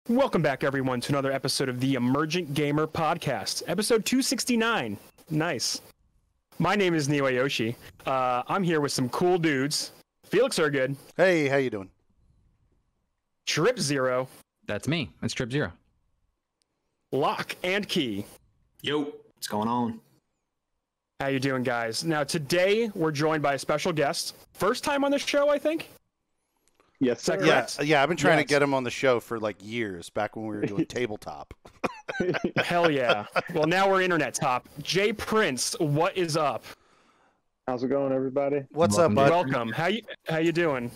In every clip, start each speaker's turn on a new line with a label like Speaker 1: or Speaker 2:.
Speaker 1: Welcome back, everyone, to another episode of the Emergent Gamer Podcast, episode 269. Nice. My name is Niwa Yoshi. I'm here with some cool dudes. Felix are good.
Speaker 2: Hey, how you doing?
Speaker 1: Trip Zero.
Speaker 3: That's me. It's Trip Zero.
Speaker 1: Lock and Key.
Speaker 4: Yo, what's going on?
Speaker 1: How you doing, guys? Now, today we're joined by a special guest. First time on the show, I think.
Speaker 5: Yes,
Speaker 1: Is that
Speaker 5: sir.
Speaker 1: correct?
Speaker 2: Yeah, I've been trying to get him on the show for like years, back when we were doing tabletop.
Speaker 1: Hell yeah. Well, now we're internet top. Jay Prince, what is up?
Speaker 5: How's it going, everybody?
Speaker 2: What's up, bud?
Speaker 1: Welcome. How you doing?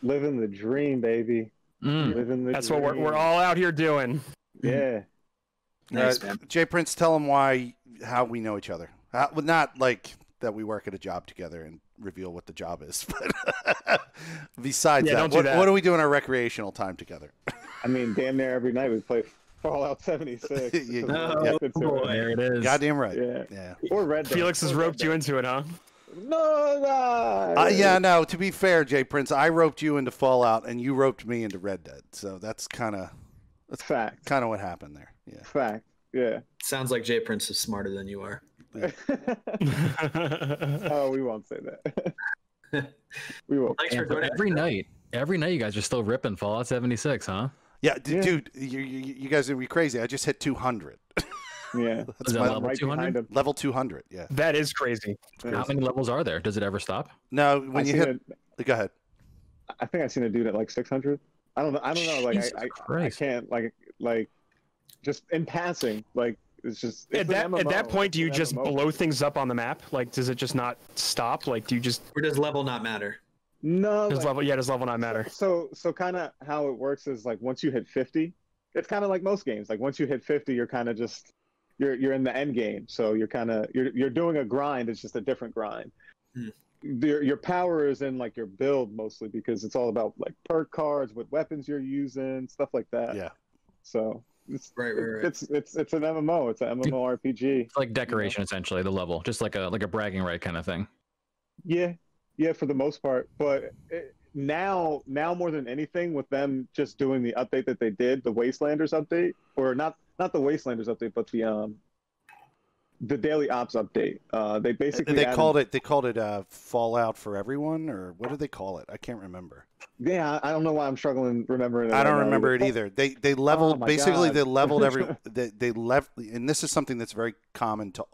Speaker 5: Living the dream, baby. Living the
Speaker 1: That's
Speaker 5: dream.
Speaker 1: what we're all out here doing.
Speaker 5: Yeah.
Speaker 4: Nice, man.
Speaker 2: Jay Prince, tell him how we know each other. Well, not like that we work at a job together and reveal what the job is, but besides
Speaker 1: don't
Speaker 2: that,
Speaker 1: do that.
Speaker 2: what do we do in our recreational time together?
Speaker 5: I mean, damn near every night we play Fallout 76.
Speaker 2: Yeah.
Speaker 4: Oh, boy.
Speaker 3: There it is.
Speaker 2: Goddamn right.
Speaker 5: Yeah. Or Red Dead.
Speaker 1: Felix has
Speaker 5: Or
Speaker 1: roped
Speaker 5: Red
Speaker 1: you
Speaker 5: Dead.
Speaker 1: into it, huh?
Speaker 5: No.
Speaker 2: Yeah, no, to be fair, Jay Prince, I roped you into Fallout and you roped me into Red Dead. So that's kind of
Speaker 5: Fact.
Speaker 2: what happened there. Yeah.
Speaker 5: Fact. Yeah.
Speaker 4: Sounds like Jay Prince is smarter than you are.
Speaker 5: Oh, we won't say that. We won't.
Speaker 4: Thanks for
Speaker 3: And
Speaker 4: doing it.
Speaker 3: every night you guys are still ripping Fallout 76, huh?
Speaker 2: Yeah,
Speaker 5: Yeah.
Speaker 2: dude, you guys are gonna be crazy. I just hit 200.
Speaker 5: Yeah.
Speaker 3: Is that
Speaker 2: my
Speaker 3: level
Speaker 5: Right
Speaker 3: 200?
Speaker 5: behind him.
Speaker 2: level 200. Yeah.
Speaker 1: That is crazy.
Speaker 3: How many levels are there? Does it ever stop?
Speaker 2: No, when you hit, go ahead.
Speaker 5: I think I've seen a dude at like 600. I don't know. Like
Speaker 3: Jesus
Speaker 5: I
Speaker 3: Christ.
Speaker 5: can't like just in passing. Like it's just it's
Speaker 1: At
Speaker 5: an
Speaker 1: that
Speaker 5: MMO.
Speaker 1: point, do you
Speaker 5: It's an
Speaker 1: just
Speaker 5: MMO.
Speaker 1: blow things up on the map? Like, does it just not stop? Like, do you just
Speaker 4: Or does level not matter?
Speaker 5: No.
Speaker 1: does
Speaker 5: like-
Speaker 1: level? Yeah, does level not matter?
Speaker 5: So kind of how it works is like once you hit 50, it's kind of like most games. Like once you hit 50, you're kind of just you're in the end game. So you're doing a grind. It's just a different grind.
Speaker 4: Hmm.
Speaker 5: Your power is in like your build mostly because it's all about like perk cards, what weapons you're using, stuff like that.
Speaker 2: Yeah.
Speaker 5: So it's
Speaker 4: Right.
Speaker 5: it's an MMO. It's an MMORPG.
Speaker 3: It's like decoration, essentially, the level. Just like a bragging right kind of thing.
Speaker 5: Yeah, for the most part. But now more than anything, with them just doing the update that they did, the Wastelanders update, or not the Wastelanders update, but the Daily Ops update. They basically
Speaker 2: They
Speaker 5: added-
Speaker 2: called it Fallout for Everyone, or what did they call it? I can't remember.
Speaker 5: Yeah, I don't know why I'm struggling remembering it.
Speaker 2: I don't
Speaker 5: right now
Speaker 2: remember it either. They leveled
Speaker 5: Oh my
Speaker 2: basically
Speaker 5: God.
Speaker 2: they leveled they left, and this is something that's very common to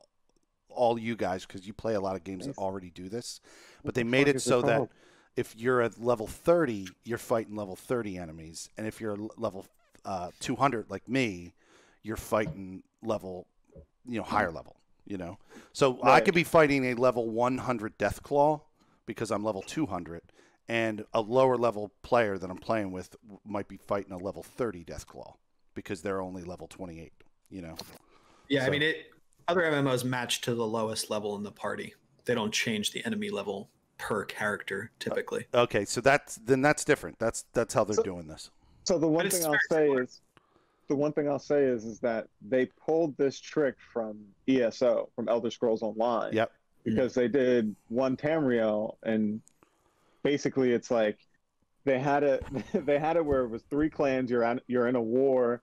Speaker 2: all you guys because you play a lot of games that already do this. But they made it so that if you're at level 30, you're fighting level 30 enemies, and if you're level 200 like me, you're fighting level, higher level. So I
Speaker 5: Right.
Speaker 2: could be fighting a level 100 Deathclaw because I'm level 200, and a lower level player that I'm playing with might be fighting a level 30 Deathclaw because they're only level 28.
Speaker 4: Yeah,
Speaker 2: So-
Speaker 4: I mean, other MMOs match to the lowest level in the party. They don't change the enemy level per character typically.
Speaker 2: Okay, so that's different. That's how they're doing this.
Speaker 5: So the one
Speaker 4: But it's
Speaker 5: thing I'll
Speaker 4: very
Speaker 5: say
Speaker 4: similar.
Speaker 5: is, that they pulled this trick from ESO, from Elder Scrolls Online.
Speaker 2: Yep.
Speaker 5: Because they did one Tamriel, and basically it's like they had it where it was 3 clans. You're in a war,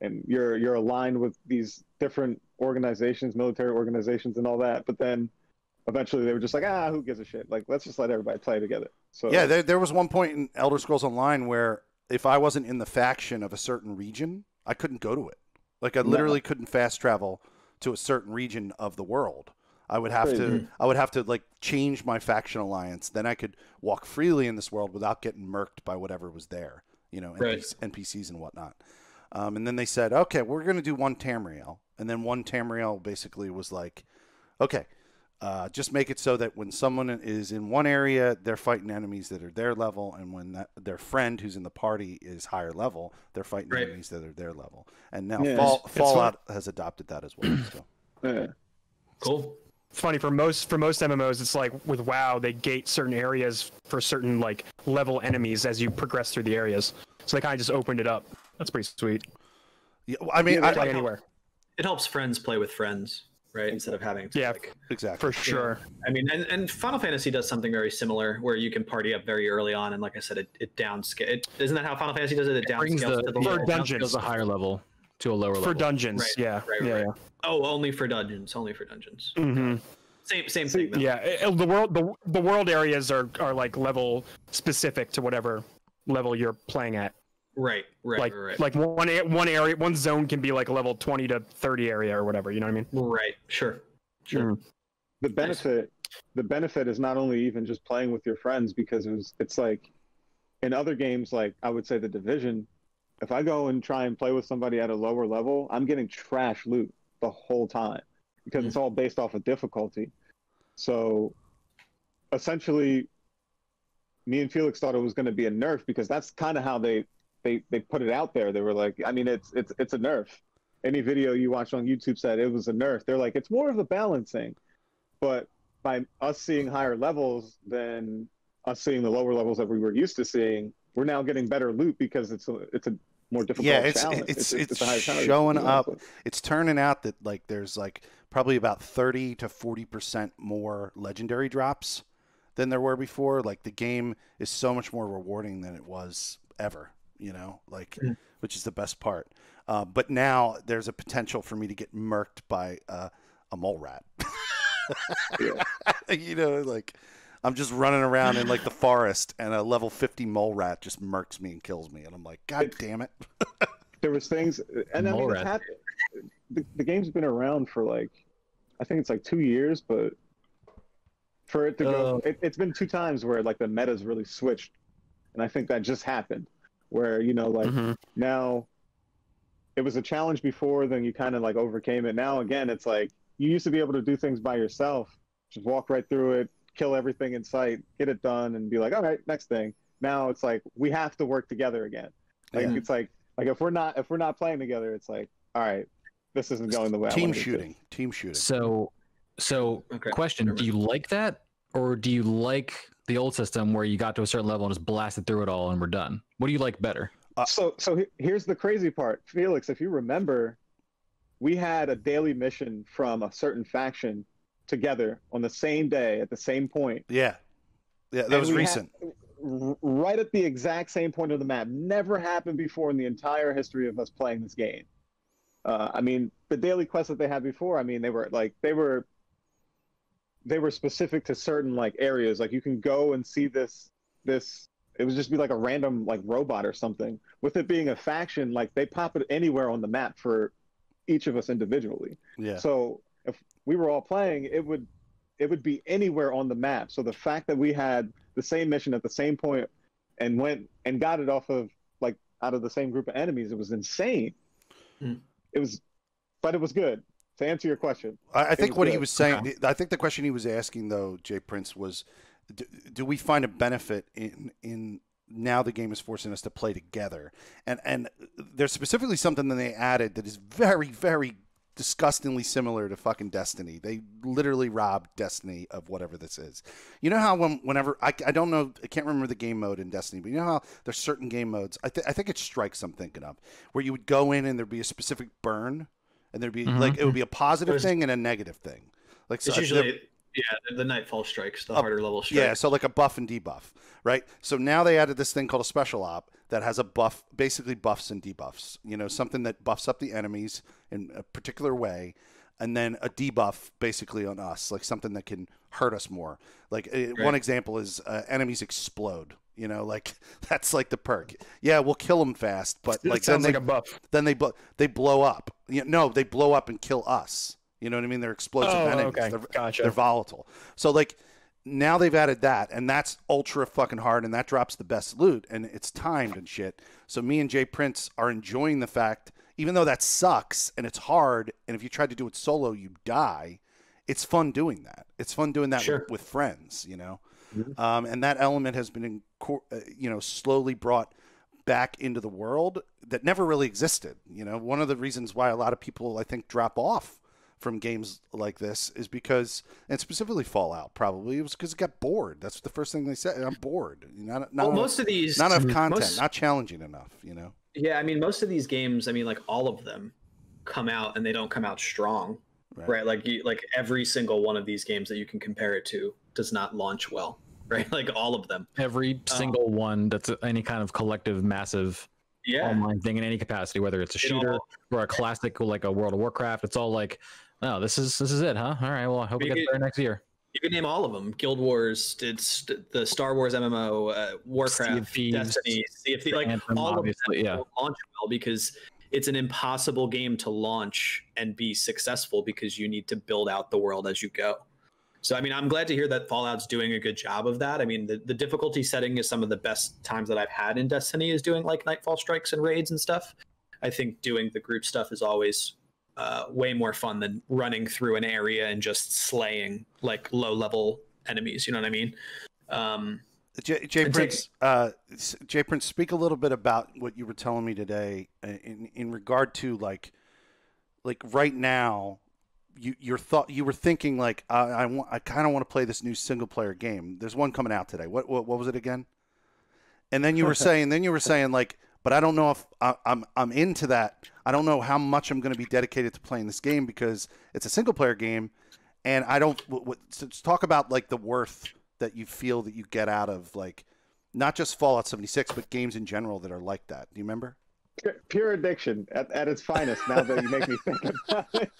Speaker 5: and you're aligned with these different organizations, military organizations, and all that. But then eventually they were just like, who gives a shit? Like, let's just let everybody play together. So
Speaker 2: Yeah, there was one point in Elder Scrolls Online where if I wasn't in the faction of a certain region, I couldn't go to it. Like I literally couldn't fast travel to a certain region of the world. I would have to like change my faction alliance. Then I could walk freely in this world without getting murked by whatever was there,
Speaker 4: Right.
Speaker 2: NPCs and whatnot. And then they said, okay, we're going to do one Tamriel. And then one Tamriel basically was like, okay, just make it so that when someone is in one area, they're fighting enemies that are their level, and when their friend who's in the party is higher level, they're fighting
Speaker 4: Right.
Speaker 2: enemies that are their level. And now
Speaker 5: Yeah,
Speaker 2: Fallout has adopted that as well. So.
Speaker 5: yeah.
Speaker 4: Cool.
Speaker 1: It's funny for most MMOs. It's like with WoW, they gate certain areas for certain like level enemies as you progress through the areas. So they kind of just opened it up. That's pretty sweet.
Speaker 2: Yeah, well, I mean,
Speaker 1: Play anywhere.
Speaker 4: It helps friends play with friends. right? Instead of having to,
Speaker 1: Yeah,
Speaker 2: Exactly.
Speaker 1: for sure.
Speaker 4: I mean, and Final Fantasy does something very similar where you can party up very early on, and like I said, it downscale. Isn't that how Final Fantasy does it? It
Speaker 3: brings
Speaker 4: downscales to the
Speaker 1: For
Speaker 4: level.
Speaker 1: dungeons.
Speaker 3: a higher level to a lower level.
Speaker 1: For dungeons,
Speaker 4: Right,
Speaker 1: yeah.
Speaker 4: right. Oh, only for dungeons. Only for dungeons.
Speaker 1: Mm-hmm.
Speaker 4: Same thing. Though.
Speaker 1: Yeah, the world areas are like level specific to whatever level you're playing at.
Speaker 4: Right.
Speaker 1: Like one area, one zone can be like a level 20 to 30 area or whatever. You know what I mean?
Speaker 4: Right. Sure.
Speaker 1: Mm.
Speaker 5: The benefit is not only even just playing with your friends, because it's like in other games, like I would say The Division, if I go and try and play with somebody at a lower level, I'm getting trash loot the whole time because it's all based off of difficulty. So essentially, me and Felix thought it was going to be a nerf because that's kind of how they put it out there. They were like, I mean, it's a nerf. Any video you watch on YouTube said it was a nerf. They're like, it's more of a balancing. But by us seeing higher levels than us seeing the lower levels that we were used to seeing, we're now getting better loot because it's a more difficult challenge.
Speaker 2: It's
Speaker 5: a higher challenge,
Speaker 2: showing up. It's turning out that like there's like probably about 30 to 40% more legendary drops than there were before. Like the game is so much more rewarding than it was ever, like which is the best part. But now there's a potential for me to get murked by a mole rat. Like I'm just running around in like the forest and a level 50 mole rat just murks me and kills me. And I'm like, God damn it.
Speaker 5: There was things, and I mean, the game's been around for like, I think it's like 2 years, but for it to go, it's been 2 times where like the meta's really switched. And I think that just happened where, now it was a challenge before, then you kind of like overcame it. Now, again, it's like you used to be able to do things by yourself, just walk right through it, kill everything in sight, get it done, and be like, all right, next thing. Now it's like we have to work together again. Like it's like if we're not playing together, it's like, all right, this isn't going the way I want it to.
Speaker 2: Team shooting.
Speaker 3: So question: do you like that, or do you like the old system where you got to a certain level and just blasted through it all and we're done? What do you like better?
Speaker 5: So here's the crazy part, Felix. If you remember, we had a daily mission from a certain faction together on the same day at the same point.
Speaker 2: Yeah, that was recent.
Speaker 5: Right at the exact same point of the map. Never happened before in the entire history of us playing this game. I mean, the daily quests that they had before, I mean, they were specific to certain like areas. Like you can go and see this. It would just be like a random like robot or something. With it being a faction, like they pop it anywhere on the map for each of us individually.
Speaker 2: Yeah.
Speaker 5: So if we were all playing, it would be anywhere on the map. So the fact that we had the same mission at the same point and went and got it off of like out of the same group of enemies, it was insane. It was good. To answer your question,
Speaker 2: I think what he was saying, I think the question he was asking though, Jay Prince, was do we find a benefit in now the game is forcing us to play together? And there's specifically something that they added that is very, very disgustingly similar to fucking Destiny. They literally robbed Destiny of whatever this is. You know how whenever I don't know, I can't remember the game mode in Destiny, but you know how there's certain game modes, I think it's Strikes I'm thinking of, where you would go in and there'd be a specific burn and there'd be like it would be a positive thing and a negative thing. Like
Speaker 4: it's usually the Nightfall strikes, the harder level strikes.
Speaker 2: Yeah, so like a buff and debuff, right? So now they added this thing called a special op that has a buff, basically buffs and debuffs. Something that buffs up the enemies in a particular way, and then a debuff basically on us, like something that can hurt us more. Like one example is enemies explode. Like that's like the perk. Yeah, we'll kill them fast, but like
Speaker 1: sounds like a buff.
Speaker 2: Then they blow up. No, they blow up and kill us. You know what I mean? They're explosive enemies.
Speaker 1: Okay. Gotcha.
Speaker 2: They're volatile. So like now they've added that, and that's ultra fucking hard, and that drops the best loot, and it's timed and shit. So me and Jay Prince are enjoying the fact, even though that sucks and it's hard, and if you try to do it solo, you die. It's fun doing that. It's fun doing that with friends, Mm-hmm. And that element has been, slowly brought back into the world that never really existed. One of the reasons why a lot of people, I think, drop off from games like this is because, and specifically Fallout, probably it was because it got bored. That's the first thing they said. I'm bored.
Speaker 4: Most of these,
Speaker 2: not enough content, not challenging enough.
Speaker 4: Yeah, I mean, most of these games, I mean, like all of them come out and they don't come out strong. right? Like every single one of these games that you can compare it to does not launch well, right? Like all of them.
Speaker 3: Every single one that's any kind of collective, massive online thing in any capacity, whether it's a shooter or a classic like a World of Warcraft, it's all like, oh, this is it, huh? All right, well, I hope it gets better next year.
Speaker 4: You can name all of them: Guild Wars, it's the Star Wars MMO, Warcraft, Destiny, Sea of Thieves, like Anthem, all of them launch well because it's an impossible game to launch and be successful because you need to build out the world as you go. So, I mean, I'm glad to hear that Fallout's doing a good job of that. I mean, the difficulty setting is some of the best times that I've had in Destiny is doing like Nightfall Strikes and raids and stuff. I think doing the group stuff is always way more fun than running through an area and just slaying like low-level enemies. You know what I mean?
Speaker 2: Jay Prince, speak a little bit about what you were telling me today in regard to like right now. You were thinking like I kind of want to play this new single player game. There's one coming out today. What was it again? And then you were saying like, but I don't know if I'm into that. I don't know how much I'm going to be dedicated to playing this game because it's a single player game, and I don't. So talk about like the worth that you feel that you get out of like not just Fallout 76, but games in general that are like that. Do you remember?
Speaker 5: Pure addiction at its finest. Now that you make me think about it.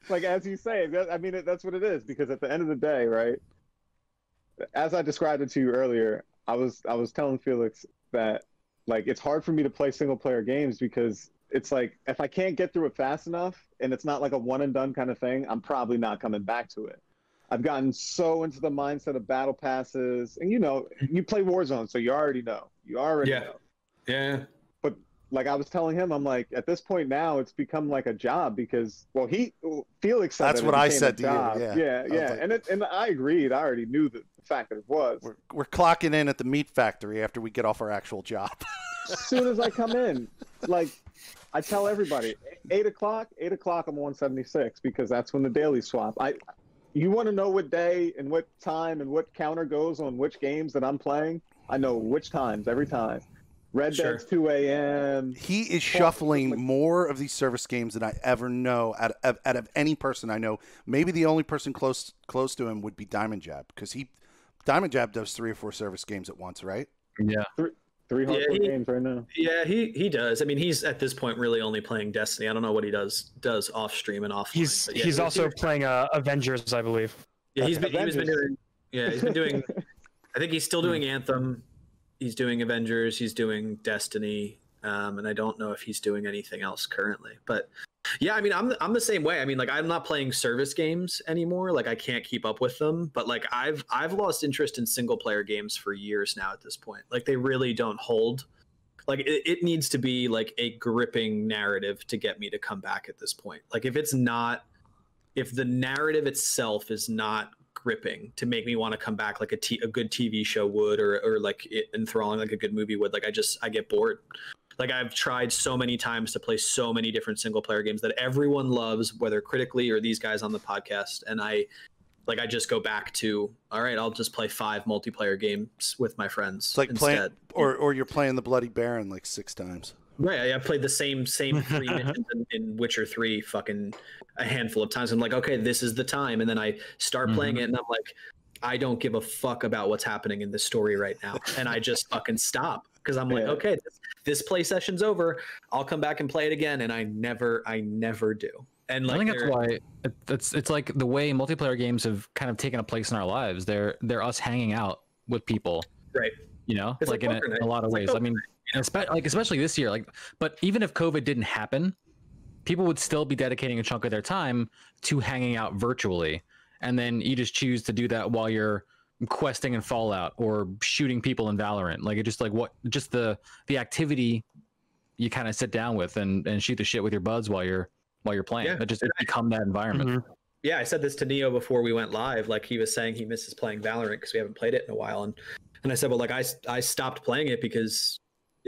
Speaker 5: Like, as you say, I mean, that's what it is, because at the end of the day, right, as I described it to you earlier, I was telling Felix that, like, it's hard for me to play single-player games because it's like, if I can't get through it fast enough, and it's not like a one-and-done kind of thing, I'm probably not coming back to it. I've gotten so into the mindset of battle passes, and, you know, you play Warzone, so you already know. You already know.
Speaker 4: Yeah.
Speaker 5: But like I was telling him, I'm like, at this point now, it's become like a job because, well, Felix said
Speaker 2: that's what I said to
Speaker 5: job.
Speaker 2: you.
Speaker 5: Yeah. Like, and I agreed. I already knew the fact that it was.
Speaker 2: We're clocking in at the meat factory after we get off our actual job.
Speaker 5: As soon as I come in, like I tell everybody, 8 o'clock, I'm on 76 because that's when the daily swap. You want to know what day and what time and what counter goes on which games that I'm playing? I know which times every time. Red Dead's 2 a.m.
Speaker 2: He is shuffling more of these service games than I ever know out of any person I know. Maybe the only person close to him would be Diamond Jab, because Diamond Jab does 3 or 4 service games at once, right?
Speaker 3: Yeah.
Speaker 5: Three hardcore games right now.
Speaker 4: Yeah, he does. I mean, he's at this point really only playing Destiny. I don't know what he does off stream and offline.
Speaker 1: He's also playing Avengers, I believe.
Speaker 4: Yeah, he's been doing. Yeah, he's been doing. I think he's still doing Anthem. He's doing Avengers. He's doing Destiny, and I don't know if he's doing anything else currently. But yeah, I mean, I'm the same way. I mean, like, I'm not playing service games anymore. Like, I can't keep up with them. But like, I've lost interest in single player games for years now. At this point, like, they really don't hold. Like, it needs to be like a gripping narrative to get me to come back at this point. Like, if the narrative itself is not gripping to make me want to come back like a good TV show would, or like enthralling like a good movie would, like I get bored. Like, I've tried so many times to play so many different single player games that everyone loves, whether critically or these guys on the podcast, and I just go back to, all right, I'll just play 5 multiplayer games with my friends.
Speaker 2: It's like
Speaker 4: instead.
Speaker 2: or you're playing the Bloody Baron like 6 times.
Speaker 4: Right, I played the same 3 missions in Witcher 3 fucking a handful of times. I'm like, okay, this is the time, and then I start playing it, and I'm like, I don't give a fuck about what's happening in this story right now, and I just fucking stop because I'm like, okay, this play session's over. I'll come back and play it again, and I never do. And like,
Speaker 3: I think that's why it's like the way multiplayer games have kind of taken a place in our lives. They're us hanging out with people,
Speaker 4: right?
Speaker 3: You know,
Speaker 4: it's
Speaker 3: like in a lot of ways. I mean, especially this year, like, but even if COVID didn't happen, people would still be dedicating a chunk of their time to hanging out virtually. And then you just choose to do that while you're questing in Fallout or shooting people in Valorant. Like, it just like the activity you kind of sit down with and shoot the shit with your buds while you're playing.
Speaker 4: Yeah.
Speaker 3: It's become that environment.
Speaker 4: Yeah, I said this to Neo before we went live. Like, he was saying he misses playing Valorant because we haven't played it in a while. And I said, well, like, I stopped playing it because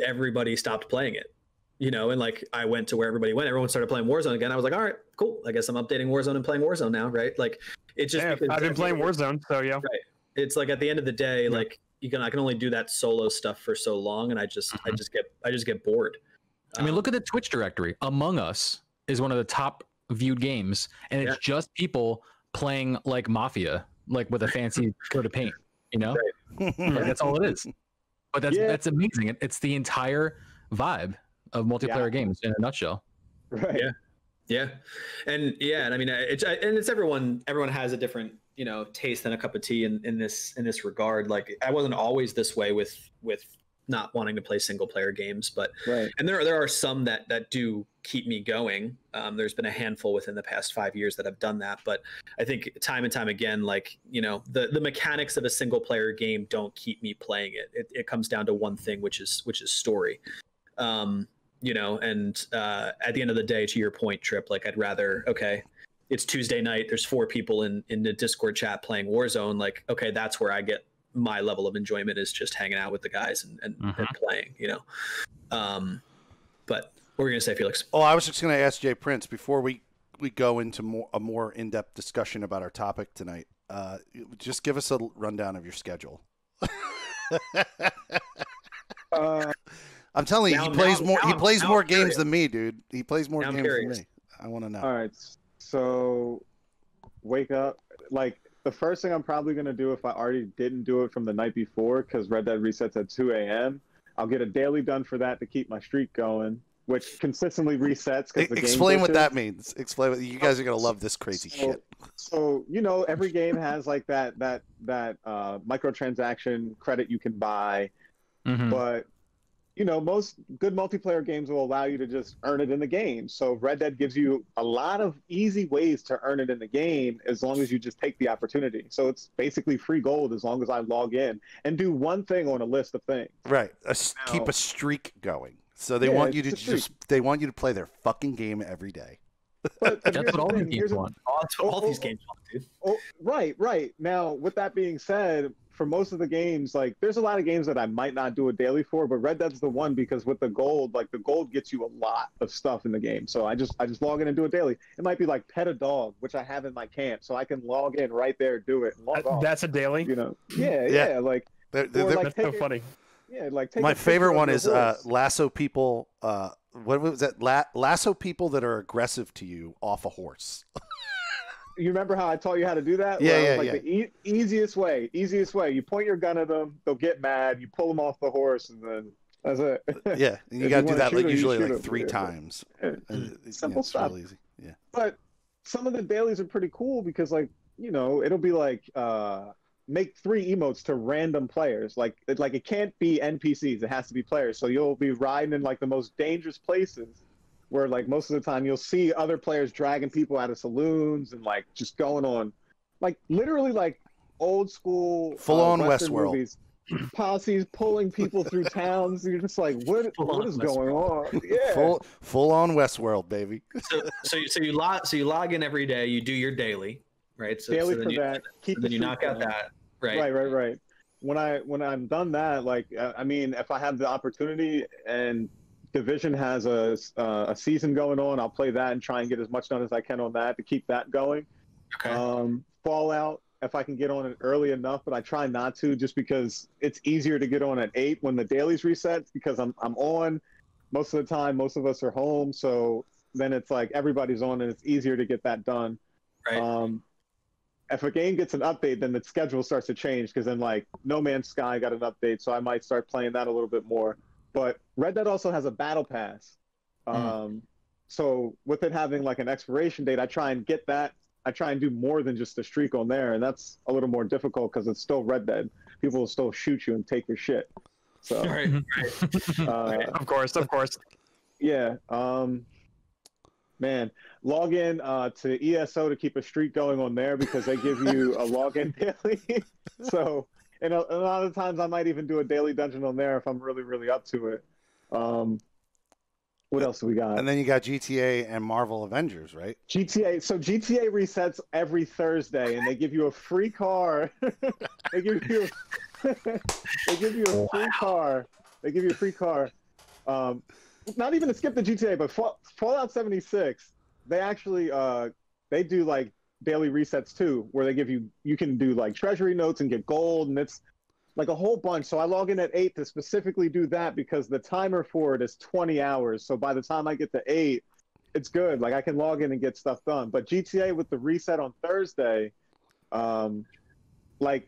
Speaker 4: everybody stopped playing it, you know, and like, I went to where everybody went. Everyone started playing Warzone again. I was like, all right, cool. I guess I'm updating Warzone and playing Warzone now, right? Like, it's just because
Speaker 1: I've been playing Warzone, so yeah.
Speaker 4: Right. It's like, at the end of the day, like, I can only do that solo stuff for so long, and I just get bored.
Speaker 3: I mean, look at the Twitch directory. Among Us is one of the top viewed games, and it's just people playing like Mafia, like with a fancy coat of paint. You know, like, that's all it is. But that's amazing. It's the entire vibe of multiplayer games in a nutshell.
Speaker 5: Right.
Speaker 4: Yeah. And I mean, it's everyone has a different, taste and a cup of tea in this regard. Like, I wasn't always this way with not wanting to play single player games, but and there are some that do keep me going. There's been a handful within the past 5 years that have done that, but I think time and time again, like, the mechanics of a single player game don't keep me playing it. It comes down to one thing, which is story. And at the end of the day, to your point, Trip, like, I'd rather, okay, it's Tuesday night, there's 4 people in the Discord chat playing Warzone. Like, okay, that's where I get my level of enjoyment, is just hanging out with the guys and playing, but what were you gonna say, Felix?
Speaker 2: Oh, I was just gonna ask Jay Prince before we go into a more in-depth discussion about our topic tonight. Just give us a rundown of your schedule. I'm telling you, he plays more games than me, dude. He plays more games than me. I want to know.
Speaker 5: All right, so wake up. Like, the first thing I'm probably going to do, if I already didn't do it from the night before, because Red Dead resets at 2 a.m., I'll get a daily done for that to keep my streak going, which consistently resets.
Speaker 2: Explain what that means. Explain what you guys are going to love this crazy shit.
Speaker 5: So, every game has like that microtransaction credit you can buy, but most good multiplayer games will allow you to just earn it in the game. So Red Dead gives you a lot of easy ways to earn it in the game, as long as you just take the opportunity. So it's basically free gold as long as I log in and do one thing on a list of things.
Speaker 2: Right. Keep a streak going. So they want you to play their fucking game every day.
Speaker 5: But
Speaker 3: that's what all these games want.
Speaker 4: All these games want, dude.
Speaker 5: Right. Now, with that being said, for most of the games, like, there's a lot of games that I might not do a daily for, but Red Dead's the one, because with the gold, like, the gold gets you a lot of stuff in the game. So I just log in and do it daily. It might be like pet a dog, which I have in my camp, so I can log in right there, do it, and log off.
Speaker 1: That's a daily.
Speaker 5: Yeah. Like,
Speaker 1: that's so funny.
Speaker 5: Yeah, like,
Speaker 2: my favorite one is lasso people. What was that? Lasso people that are aggressive to you off a horse.
Speaker 5: You remember how I taught you how to do that?
Speaker 2: Yeah.
Speaker 5: The easiest way. You point your gun at them, they'll get mad, you pull them off the horse, and then that's it.
Speaker 2: Yeah, and you got to do that usually like 3 times.
Speaker 5: Simple stuff.
Speaker 2: Really easy. Yeah.
Speaker 5: But some of the dailies are pretty cool, because, like, it'll be like, make 3 emotes to random players. Like it can't be NPCs, it has to be players. So you'll be riding in like the most dangerous places, where, like, most of the time you'll see other players dragging people out of saloons and, like, just going on, like, literally, like, old school
Speaker 2: full-on
Speaker 5: Westworld movies. Posses pulling people through towns. You're just like, what is going on? Yeah,
Speaker 2: full-on Westworld, baby.
Speaker 4: So you log in every day. You do your daily, right? So
Speaker 5: daily
Speaker 4: then
Speaker 5: for that.
Speaker 4: Then you knock out that, right?
Speaker 5: Right. When I'm done that, like, I mean, if I have the opportunity and Division has a season going on, I'll play that and try and get as much done as I can on that to keep that going.
Speaker 4: Okay.
Speaker 5: Fallout, if I can get on it early enough, but I try not to, just because it's easier to get on at 8 when the dailies reset, because I'm on most of the time. Most of us are home, so then it's like everybody's on, and it's easier to get that done.
Speaker 4: Right.
Speaker 5: If a game gets an update, then the schedule starts to change, because then, like, No Man's Sky got an update, so I might start playing that a little bit more. But Red Dead also has a battle pass. So with it having, like, an expiration date, I try and get that. I try and do more than just a streak on there, and that's a little more difficult because it's still Red Dead. People will still shoot you and take your shit. So,
Speaker 4: right.
Speaker 1: Of course.
Speaker 5: Yeah. Man, log in to ESO to keep a streak going on there, because they give you a login daily. So, and a lot of times I might even do a daily dungeon on there if I'm really, really up to it. What else do we got?
Speaker 2: And then you got GTA and Marvel Avengers, right?
Speaker 5: GTA. So GTA resets every Thursday, and they give you a free car. They give you a free car. They give you a free car. Not even to skip the GTA, but Fallout 76. They actually they do, like, daily resets too, where they give you can do, like, treasury notes and get gold, and it's like a whole bunch. So I log in at 8 to specifically do that, because the timer for it is 20 hours. So by the time I get to 8, it's good. Like I can log in and get stuff done. But GTA with the reset on Thursday, like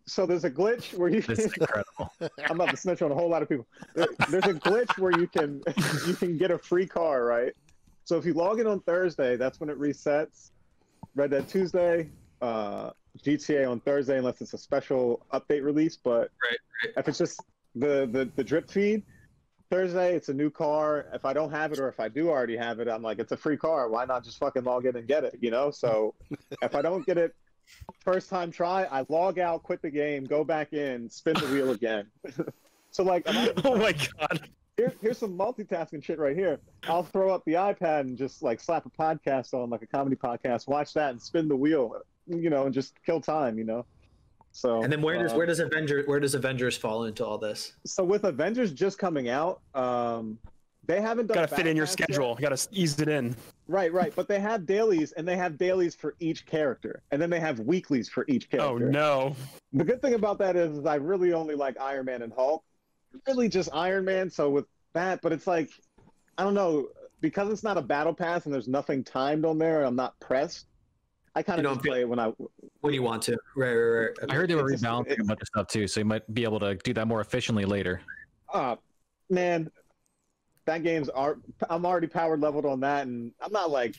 Speaker 5: so there's a glitch where you
Speaker 3: This is incredible.
Speaker 5: I'm about to snitch on a whole lot of people. There's a glitch where you can get a free car, right? So if you log in on Thursday, that's when it resets. Red Dead Tuesday, GTA on Thursday, unless it's a special update release. But if it's just the drip feed, Thursday it's a new car. If I don't have it, or if I do already have it, I'm like, it's a free car. Why not just fucking log in and get it? You know? So if I don't get it first time try, I log out, quit the game, go back in, spin the wheel again. So like,
Speaker 1: Oh my god.
Speaker 5: Here's some multitasking shit right here. I'll throw up the iPad and just like slap a podcast on, like a comedy podcast, watch that and spin the wheel, you know, and just kill time, you know. So
Speaker 4: And then where does Avengers fall into all this?
Speaker 5: So with Avengers just coming out, they haven't done.
Speaker 1: Gotta fit in your schedule. You gotta ease it in.
Speaker 5: Right. But they have dailies, and they have dailies for each character, and then they have weeklies for each character.
Speaker 1: Oh no.
Speaker 5: The good thing about that is I really only like Iron Man and Hulk. Really just Iron Man. So with that, but it's like, I don't know, because it's not a battle pass and there's nothing timed on there, I'm not pressed. I kind of just play it when
Speaker 4: you want to. Right.
Speaker 3: I heard they were rebalancing a bunch of stuff too, so you might be able to do that more efficiently later.
Speaker 5: Man, that I'm already powered leveled on that, and I'm not like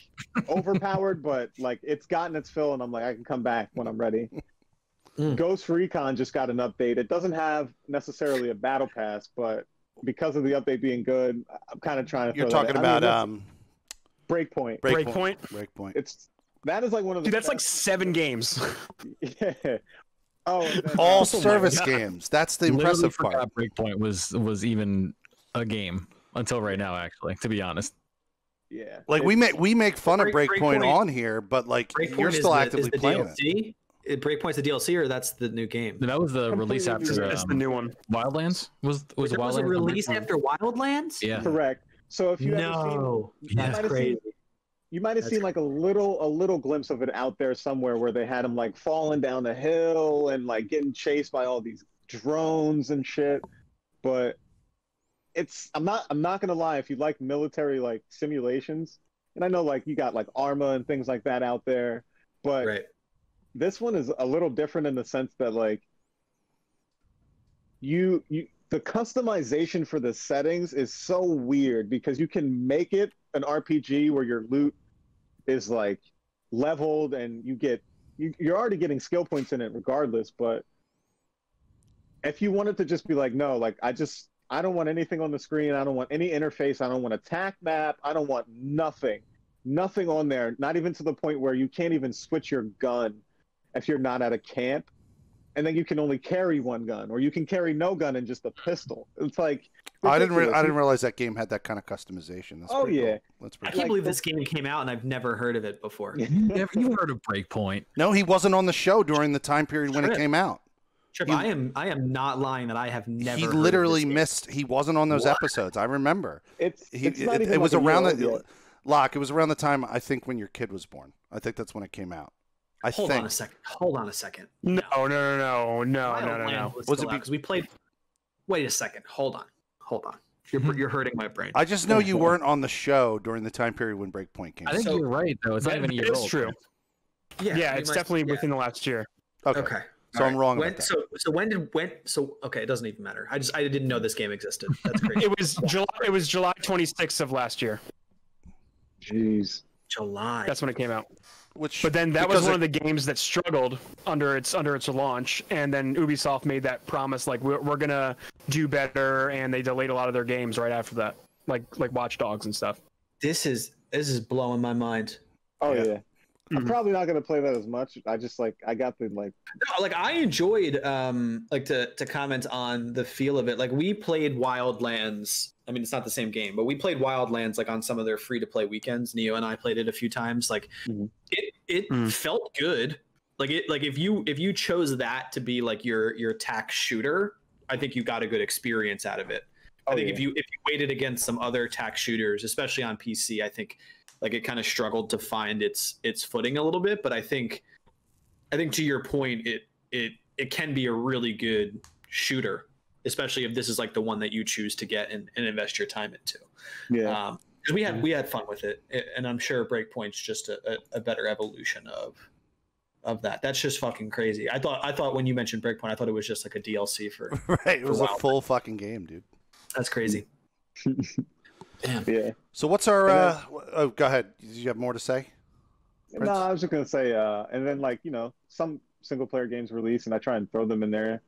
Speaker 5: overpowered, but like it's gotten its fill, and I'm like, I can come back when I'm ready. Ghost Recon just got an update. It doesn't have necessarily a battle pass, but because of the update being good, I'm kind of trying to.
Speaker 2: You're talking about
Speaker 5: Breakpoint. That is like one of the.
Speaker 1: Dude, that's like 7 games.
Speaker 5: Yeah. Oh,
Speaker 2: all service games. That's the impressive part.
Speaker 3: Breakpoint was even a game until right now, actually. To be honest.
Speaker 5: Yeah.
Speaker 2: Like we make fun of Breakpoint on here, but like you're still actively playing it.
Speaker 4: Breakpoint's the DLC, or that's the new game?
Speaker 3: That was the release after.
Speaker 1: That's the new one.
Speaker 3: Wildlands was
Speaker 4: a release after Wildlands?
Speaker 3: Yeah,
Speaker 5: correct. So if you you might have seen like a little glimpse of it out there somewhere, where they had him like falling down the hill and like getting chased by all these drones and shit. But I'm not gonna lie, if you like military like simulations, and I know like you got like Arma and things like that out there, but this one is a little different in the sense that like the customization for the settings is so weird, because you can make it an RPG where your loot is like leveled and you're already getting skill points in it regardless. But if you wanted to just be like, no, like I don't want anything on the screen, I don't want any interface, I don't want attack map, I don't want nothing on there, not even to the point where you can't even switch your gun if you're not at a camp, and then you can only carry one gun, or you can carry no gun and just a pistol. It's like
Speaker 2: I didn't realize that game had that kind of customization. That's
Speaker 5: cool.
Speaker 2: That's
Speaker 4: I can't believe this game came out and I've never heard of it before.
Speaker 3: You heard of Breakpoint?
Speaker 2: No, he wasn't on the show during the time period when it came out.
Speaker 4: Trip, I am not lying that I have never.
Speaker 2: He literally missed. He wasn't on those episodes. I remember.
Speaker 5: It
Speaker 2: was around the Locke. It was around the time, I think, when your kid was born. I think that's when it came out.
Speaker 4: Hold on a second.
Speaker 1: No.
Speaker 4: Was it because we played? Wait a second. Hold on. You're hurting my brain.
Speaker 2: I just know you weren't on the show during the time period when Breakpoint came out.
Speaker 3: I think you're right, though. It's not even a year old.
Speaker 1: It's true. Yeah, it's definitely within the last year.
Speaker 2: Okay. So I'm wrong about that.
Speaker 4: So okay, it doesn't even matter. I didn't know this game existed. That's great.
Speaker 1: It was July 26th of last year.
Speaker 5: Jeez.
Speaker 4: July.
Speaker 1: That's when it came out. But then that was one of the games that struggled under its launch, and then Ubisoft made that promise, like we're gonna do better, and they delayed a lot of their games right after that, like Watch Dogs and stuff.
Speaker 4: This is blowing my mind.
Speaker 5: Oh yeah. I'm probably not gonna play that as much. I just I got the like.
Speaker 4: No, like I enjoyed to comment on the feel of it. Like we played Wildlands. I mean, it's not the same game, but we played Wildlands like on some of their free to play weekends. Neo and I played it a few times. Like it felt good. Like if you chose that to be like your tax shooter, I think you got a good experience out of it. I think if you weighted against some other tax shooters, especially on PC, I think like it kind of struggled to find its footing a little bit. But I think to your point, it can be a really good shooter, especially if this is like the one that you choose to get and invest your time into.
Speaker 5: Yeah.
Speaker 4: We had fun with it, and I'm sure Breakpoint's just a better evolution of that. That's just fucking crazy. I thought when you mentioned Breakpoint, I thought it was just like a DLC for
Speaker 2: Right. It was a
Speaker 4: WoW.
Speaker 2: full fucking game, dude.
Speaker 4: That's crazy. Damn.
Speaker 5: Yeah.
Speaker 2: So what's our? Oh, go ahead. Do you have more to say?
Speaker 5: No, I was just gonna say, and then like some single player games release, and I try and throw them in there.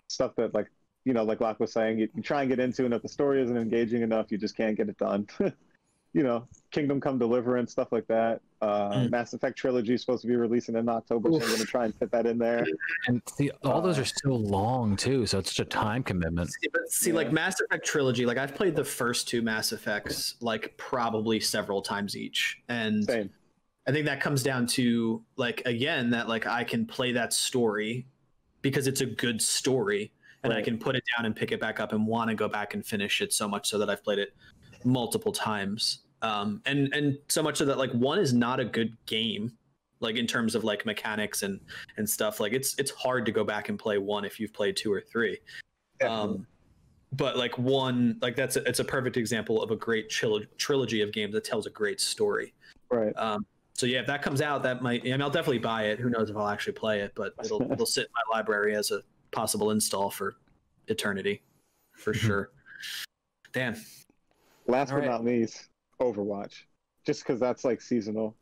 Speaker 5: Stuff that like like Locke was saying, you try and get into, and if the story isn't engaging enough, you just can't get it done. Kingdom Come Deliverance, stuff like that. Mass Effect Trilogy is supposed to be releasing in October, so I'm going to try and fit that in there.
Speaker 3: And see, all those are so long too, so it's such a time commitment.
Speaker 4: See, like Mass Effect Trilogy, like I've played the first 2 Mass Effects like probably several times each, and
Speaker 5: Same.
Speaker 4: I think that comes down to like again that like I can play that story because it's a good story, and I can put it down and pick it back up and want to go back and finish it so much so that I've played it multiple times. And so much so that like 1 is not a good game, like in terms of like mechanics and stuff. Like it's hard to go back and play 1 if you've played 2 or 3. But like 1, like it's a perfect example of a great trilogy of games that tells a great story.
Speaker 5: Right.
Speaker 4: So yeah, if that comes out, that might. I mean, I'll definitely buy it. Who knows if I'll actually play it, but it'll sit in my library as a possible install for eternity, for sure. Damn.
Speaker 5: Last but not least, Overwatch, just because that's like seasonal.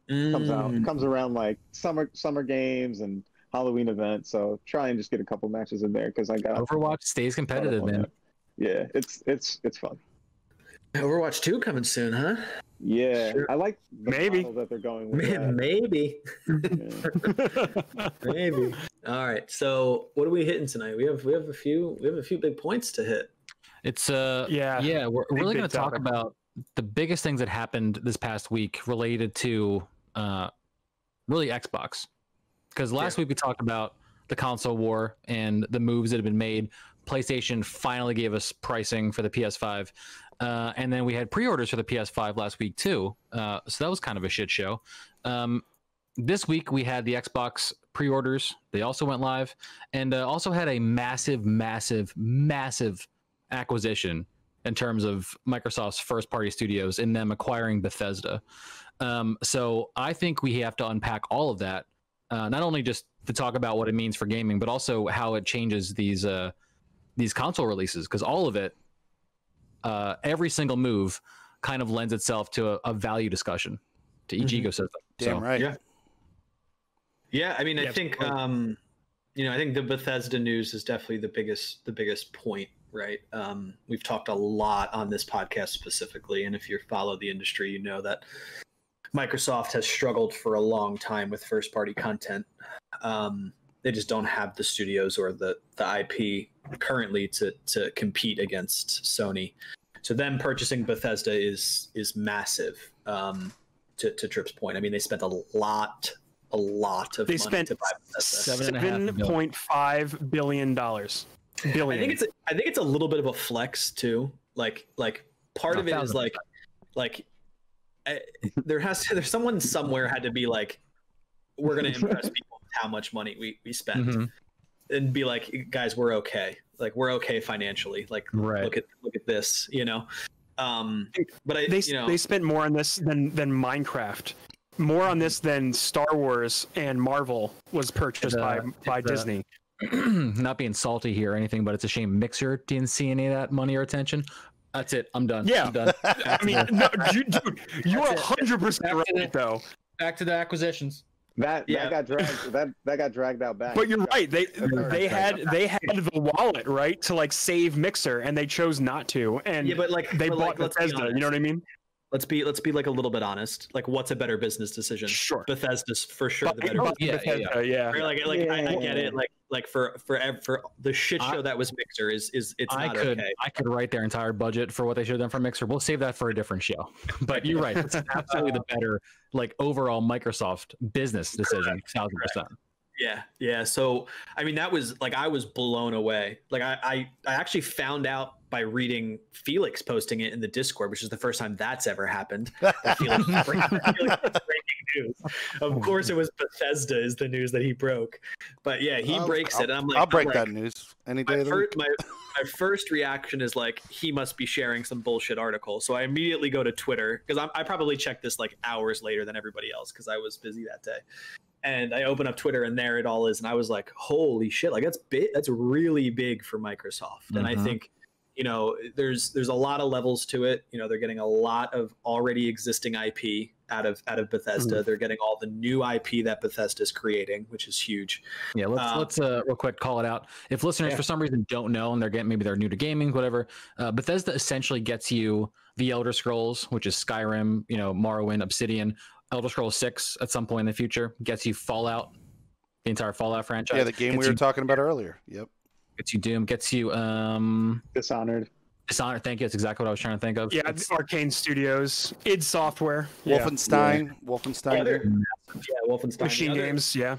Speaker 5: Comes around like summer games and Halloween events. So try and just get a couple matches in there because I got
Speaker 3: Overwatch stays competitive, man.
Speaker 5: Yeah, it's fun.
Speaker 4: Overwatch 2 coming soon, huh?
Speaker 5: Yeah, sure. I like the
Speaker 1: maybe
Speaker 5: model that they're going with.
Speaker 4: Maybe. Maybe. All right. So what are we hitting tonight? We have a few big points to hit.
Speaker 3: It's we're really going to talk about the biggest things that happened this past week related to really Xbox, because last week we talked about the console war and the moves that have been made. PlayStation finally gave us pricing for the PS5, and then we had pre-orders for the PS5 last week too, so that was kind of a shit show. This week we had the Xbox pre-orders. They also went live, and also had a massive acquisition in terms of Microsoft's first-party studios in them acquiring Bethesda. So I think we have to unpack all of that, not only just to talk about what it means for gaming, but also how it changes these console releases, because all of it, every single move kind of lends itself to a value discussion to each ecosystem.
Speaker 2: Damn right.
Speaker 4: Yeah. I mean, I think I think the Bethesda news is definitely the biggest point, right? We've talked a lot on this podcast specifically, and if you follow the industry, you know that Microsoft has struggled for a long time with first-party content. They just don't have the studios or the IP currently to compete against Sony. So them purchasing Bethesda is massive. To Tripp's point, I mean, they spent a lot of money to buy Bethesda.
Speaker 1: $7.5 billion.
Speaker 4: I think it's a little bit of a flex too. Like part of it is like there's someone somewhere had to be like, we're gonna impress people with how much money we spent, and be like, guys, we're okay. Like we're okay financially. Like look at this, But they spent more on this than Minecraft. More on this than Star Wars and Marvel was purchased by Disney.
Speaker 3: Not being salty here or anything, but it's a shame Mixer didn't see any of that money or attention. That's it. I'm done.
Speaker 1: Yeah.
Speaker 3: I'm done.
Speaker 1: I mean, no, dude, you are 100% right, though.
Speaker 3: Back to the acquisitions.
Speaker 5: That got dragged out back.
Speaker 1: But you're right. They had the wallet, right, to like save Mixer, and they chose not to. And they bought Bethesda. You know what I mean?
Speaker 4: Let's be like a little bit honest. Like, what's a better business decision?
Speaker 1: Sure,
Speaker 4: Bethesda's for sure the better.
Speaker 1: Bethesda, yeah.
Speaker 4: I get it. Like for the shit show that was Mixer it's not okay.
Speaker 3: I could write their entire budget for what they should have done for Mixer. We'll save that for a different show. But you're right. It's absolutely the better like overall Microsoft business decision. 1,000%.
Speaker 4: Yeah. So I mean, that was like, I was blown away. Like I actually found out by reading Felix posting it in the Discord, which is the first time that's ever happened. Felix breaking news. Of course, it was Bethesda is the news that he broke. But yeah, he breaks it. And I'm like,
Speaker 2: I'll break that news any day of the week.
Speaker 4: My first reaction is like, he must be sharing some bullshit article. So I immediately go to Twitter because I probably checked this like hours later than everybody else because I was busy that day. And I open up Twitter and there it all is. And I was like, holy shit, like that's big. That's really big for Microsoft. And I think, you know, there's a lot of levels to it. You know, they're getting a lot of already existing IP out of Bethesda. They're getting all the new IP that Bethesda is creating, which is huge.
Speaker 3: Yeah, let's real quick call it out. If listeners for some reason don't know and maybe they're new to gaming, whatever, Bethesda essentially gets you the Elder Scrolls, which is Skyrim, you know, Morrowind, Obsidian, Elder Scrolls 6 at some point in the future, gets you Fallout, the entire Fallout franchise.
Speaker 2: Yeah, the game we were talking about earlier. Yep.
Speaker 3: Gets you Doom, gets you
Speaker 5: Dishonored.
Speaker 3: Dishonored, thank you. That's exactly what I was trying to think of.
Speaker 1: Yeah, Arcane Studios, id Software,
Speaker 2: Wolfenstein,
Speaker 1: yeah,
Speaker 4: Wolfenstein.
Speaker 1: Machine Games, yeah.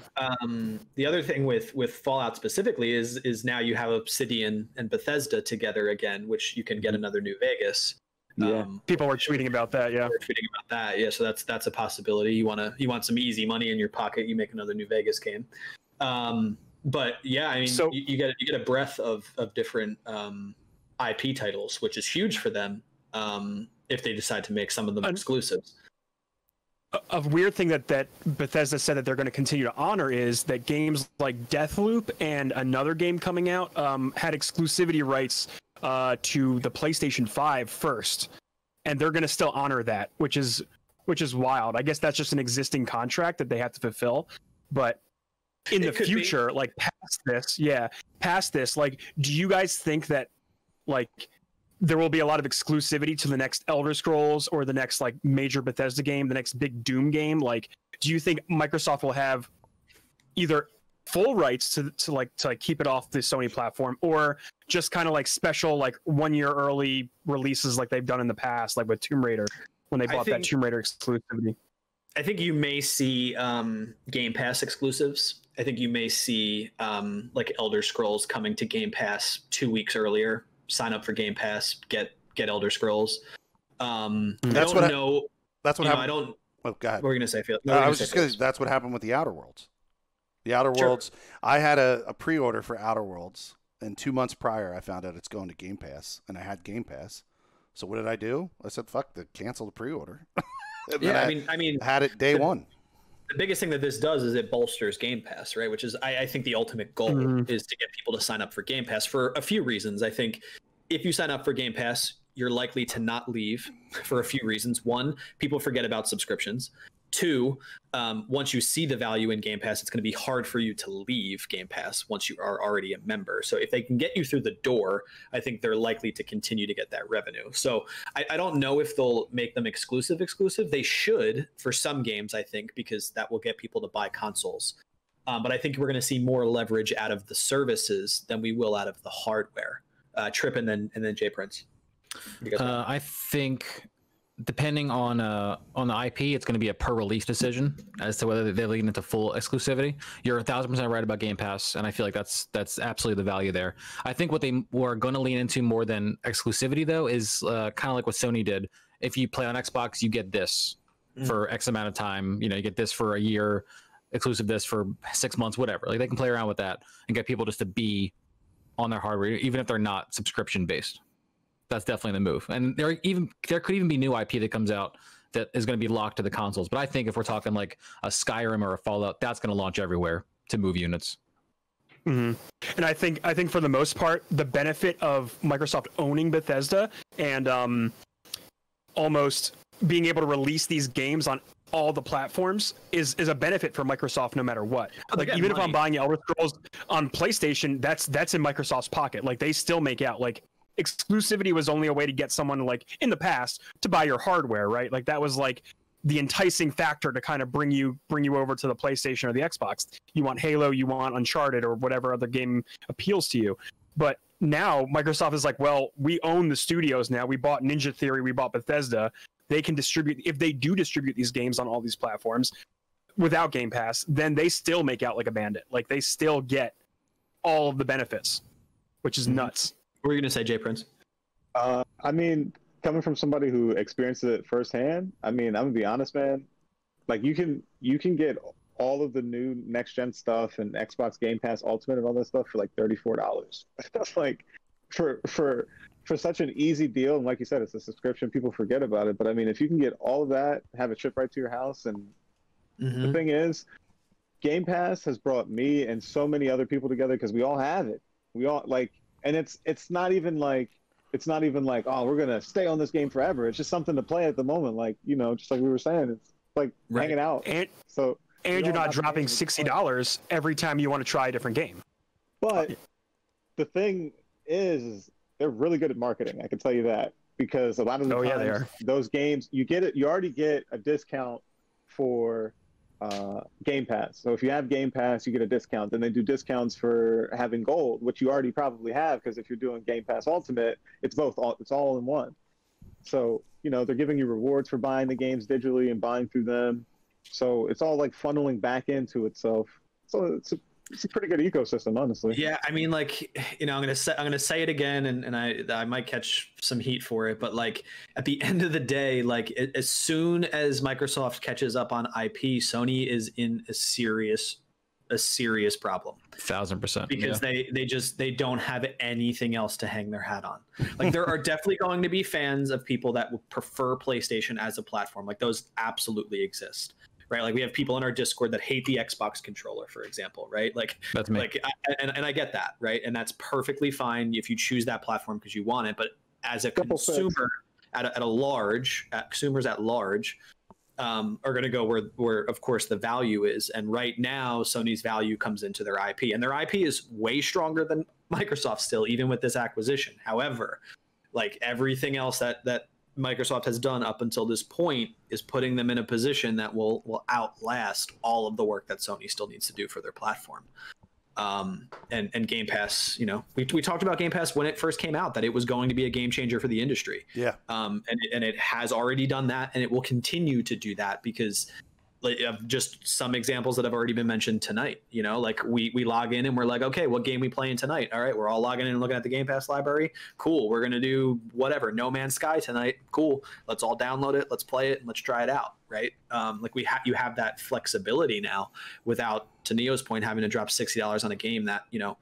Speaker 4: The other thing with Fallout specifically is now you have Obsidian and Bethesda together again, which you can get another New Vegas.
Speaker 5: Yeah,
Speaker 1: people were tweeting about that. Yeah,
Speaker 4: So that's a possibility. You want some easy money in your pocket, you make another New Vegas game. But yeah, I mean, so, you get a breadth of different IP titles, which is huge for them if they decide to make some of them exclusives.
Speaker 1: A weird thing that Bethesda said that they're going to continue to honor is that games like Deathloop and another game coming out had exclusivity rights to the PlayStation 5 first, and they're going to still honor that, which is wild. I guess that's just an existing contract that they have to fulfill, but in the future, like past this, like, do you guys think that like there will be a lot of exclusivity to the next Elder Scrolls or the next like major Bethesda game, the next big Doom game? Like, do you think Microsoft will have either full rights to keep it off the Sony platform, or just kind of like special like 1 year early releases like they've done in the past, like with Tomb Raider when they bought that Tomb Raider exclusivity?
Speaker 4: I think you may see Game Pass exclusives. I think you may see like Elder Scrolls coming to Game Pass 2 weeks earlier. Sign up for Game Pass, get Elder Scrolls.
Speaker 2: That's what happened.
Speaker 4: I don't.
Speaker 2: Oh, go ahead.
Speaker 4: What were you gonna say, Felix?
Speaker 2: I was just gonna. That's what happened with the Outer Worlds. The Outer Worlds. I had a pre-order for Outer Worlds, and 2 months prior, I found out it's going to Game Pass, and I had Game Pass. So what did I do? I said, "Fuck, cancel the pre-order."
Speaker 4: Yeah, I mean,
Speaker 2: I had it day one.
Speaker 4: The biggest thing that this does is it bolsters Game Pass, right? Which is, I think, the ultimate goal is to get people to sign up for Game Pass for a few reasons. I think if you sign up for Game Pass, you're likely to not leave for a few reasons. One, people forget about subscriptions. Two, once you see the value in Game Pass, it's going to be hard for you to leave Game Pass once you are already a member. So if they can get you through the door, I think they're likely to continue to get that revenue. So I don't know if they'll make them exclusive. They should for some games, I think, because that will get people to buy consoles. But I think we're going to see more leverage out of the services than we will out of the hardware. Trip and then Jay Prince.
Speaker 3: I think depending on the IP, it's going to be a per release decision as to whether they lean into full exclusivity. You're 1,000% right about Game Pass, and I feel like that's absolutely the value there. I think what they were going to lean into more than exclusivity, though, is kind of like what Sony did. If you play on Xbox, you get this for X amount of time. You know, you get this for a year, exclusive this for 6 months, whatever. Like, they can play around with that and get people just to be on their hardware, even if they're not subscription based. That's definitely the move. And there could even be new IP that comes out that is going to be locked to the consoles. But I think if we're talking like a Skyrim or a Fallout, that's going to launch everywhere to move units.
Speaker 1: And I think for the most part, the benefit of Microsoft owning Bethesda and almost being able to release these games on all the platforms is a benefit for Microsoft no matter what. Like, even if I'm buying Elder Scrolls on PlayStation, that's in Microsoft's pocket. Like, they still make out. Like, exclusivity was only a way to get someone, like in the past, to buy your hardware, right? Like, that was like the enticing factor to kind of bring you over to the PlayStation or the Xbox. You want Halo, you want Uncharted, or whatever other game appeals to you. But now Microsoft is like, well, we own the studios now. We bought Ninja Theory, we bought Bethesda. They can distribute, if they do distribute these games on all these platforms without Game Pass, then they still make out like a bandit. Like, they still get all of the benefits, which is nuts.
Speaker 4: What were you going to say, Jay Prince?
Speaker 5: I mean, coming from somebody who experienced it firsthand, I mean, I'm going to be honest, man. like you can get all of the new next gen stuff and Xbox Game Pass Ultimate and all that stuff for like $34. Like for such an easy deal, and like you said, it's a subscription. People forget about it, but I mean, if you can get all of that, have it shipped right to your house, and the thing is, Game Pass has brought me and so many other people together because we all have it. We all like, and it's not even like oh, we're gonna stay on this game forever. It's just something to play at the moment, like, you know, just like we were saying, it's like hanging out.
Speaker 1: And
Speaker 5: so
Speaker 1: you're not dropping $60 every time you want to try a different game.
Speaker 5: But the thing is they're really good at marketing. I can tell you that, because a lot of the times,
Speaker 1: they are.
Speaker 5: Those games you already get a discount for Game Pass. So if you have Game Pass, you get a discount. Then they do discounts for having Gold, which you already probably have, because if you're doing Game Pass Ultimate, it's all in one. So, you know, they're giving you rewards for buying the games digitally and buying through them. So it's all like funneling back into itself. So it's a pretty good ecosystem, honestly.
Speaker 4: Yeah, I mean, like, you know, I'm gonna say it again, and I might catch some heat for it, but like at the end of the day, like as soon as Microsoft catches up on IP, Sony is in a serious problem.
Speaker 3: 1000%.
Speaker 4: Because they don't have anything else to hang their hat on. Like there are definitely going to be fans of people that would prefer PlayStation as a platform. Like those absolutely exist. Right, like we have people in our Discord that hate the Xbox controller, for example. Right, like
Speaker 3: that's me.
Speaker 4: Like, and I get that, right, and that's perfectly fine if you choose that platform because you want it. But as a consumer, consumers at large are going to go where, of course, the value is. And right now, Sony's value comes into their IP, and their IP is way stronger than Microsoft still, even with this acquisition. However, like everything else that Microsoft has done up until this point is putting them in a position that will outlast all of the work that Sony still needs to do for their platform. And Game Pass, you know, we talked about Game Pass when it first came out, that it was going to be a game changer for the industry.
Speaker 2: Yeah.
Speaker 4: And it has already done that, and it will continue to do that because of just some examples that have already been mentioned tonight. You know, like we log in and we're like, okay, what game we playing tonight? All right, we're all logging in and looking at the Game Pass library. Cool, we're gonna do whatever, No Man's Sky tonight. Cool, let's all download it, let's play it, and let's try it out. Right? Like you have that flexibility now without, to Neo's point, having to drop $60 on a game that, you know,